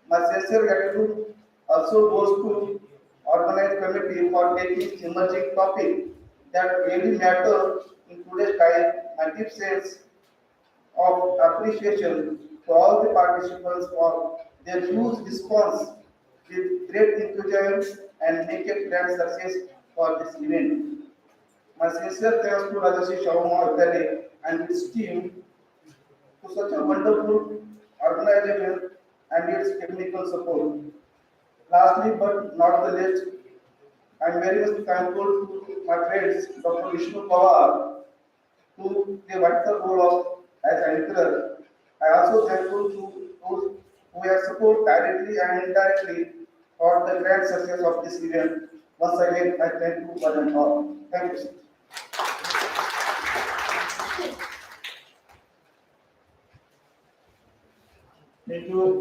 My sincere gratitude also goes to organized committee for taking this emerging topic that really matter in today's time, and deep sense of appreciation to all the participants for their huge response with great enthusiasm and make a grand success for this event. My sincere thanks to Rajashri Shahu and his team to such a wonderful organization and its technical support. Lastly, but not the least, I am very much thankful to my friends Dr. Vishnu Pawar to the vital role of as anchor. I also thankful to those who have support directly and indirectly for the grand success of this event. Once again, I thank you one and all. Thank you, sir. Thank you.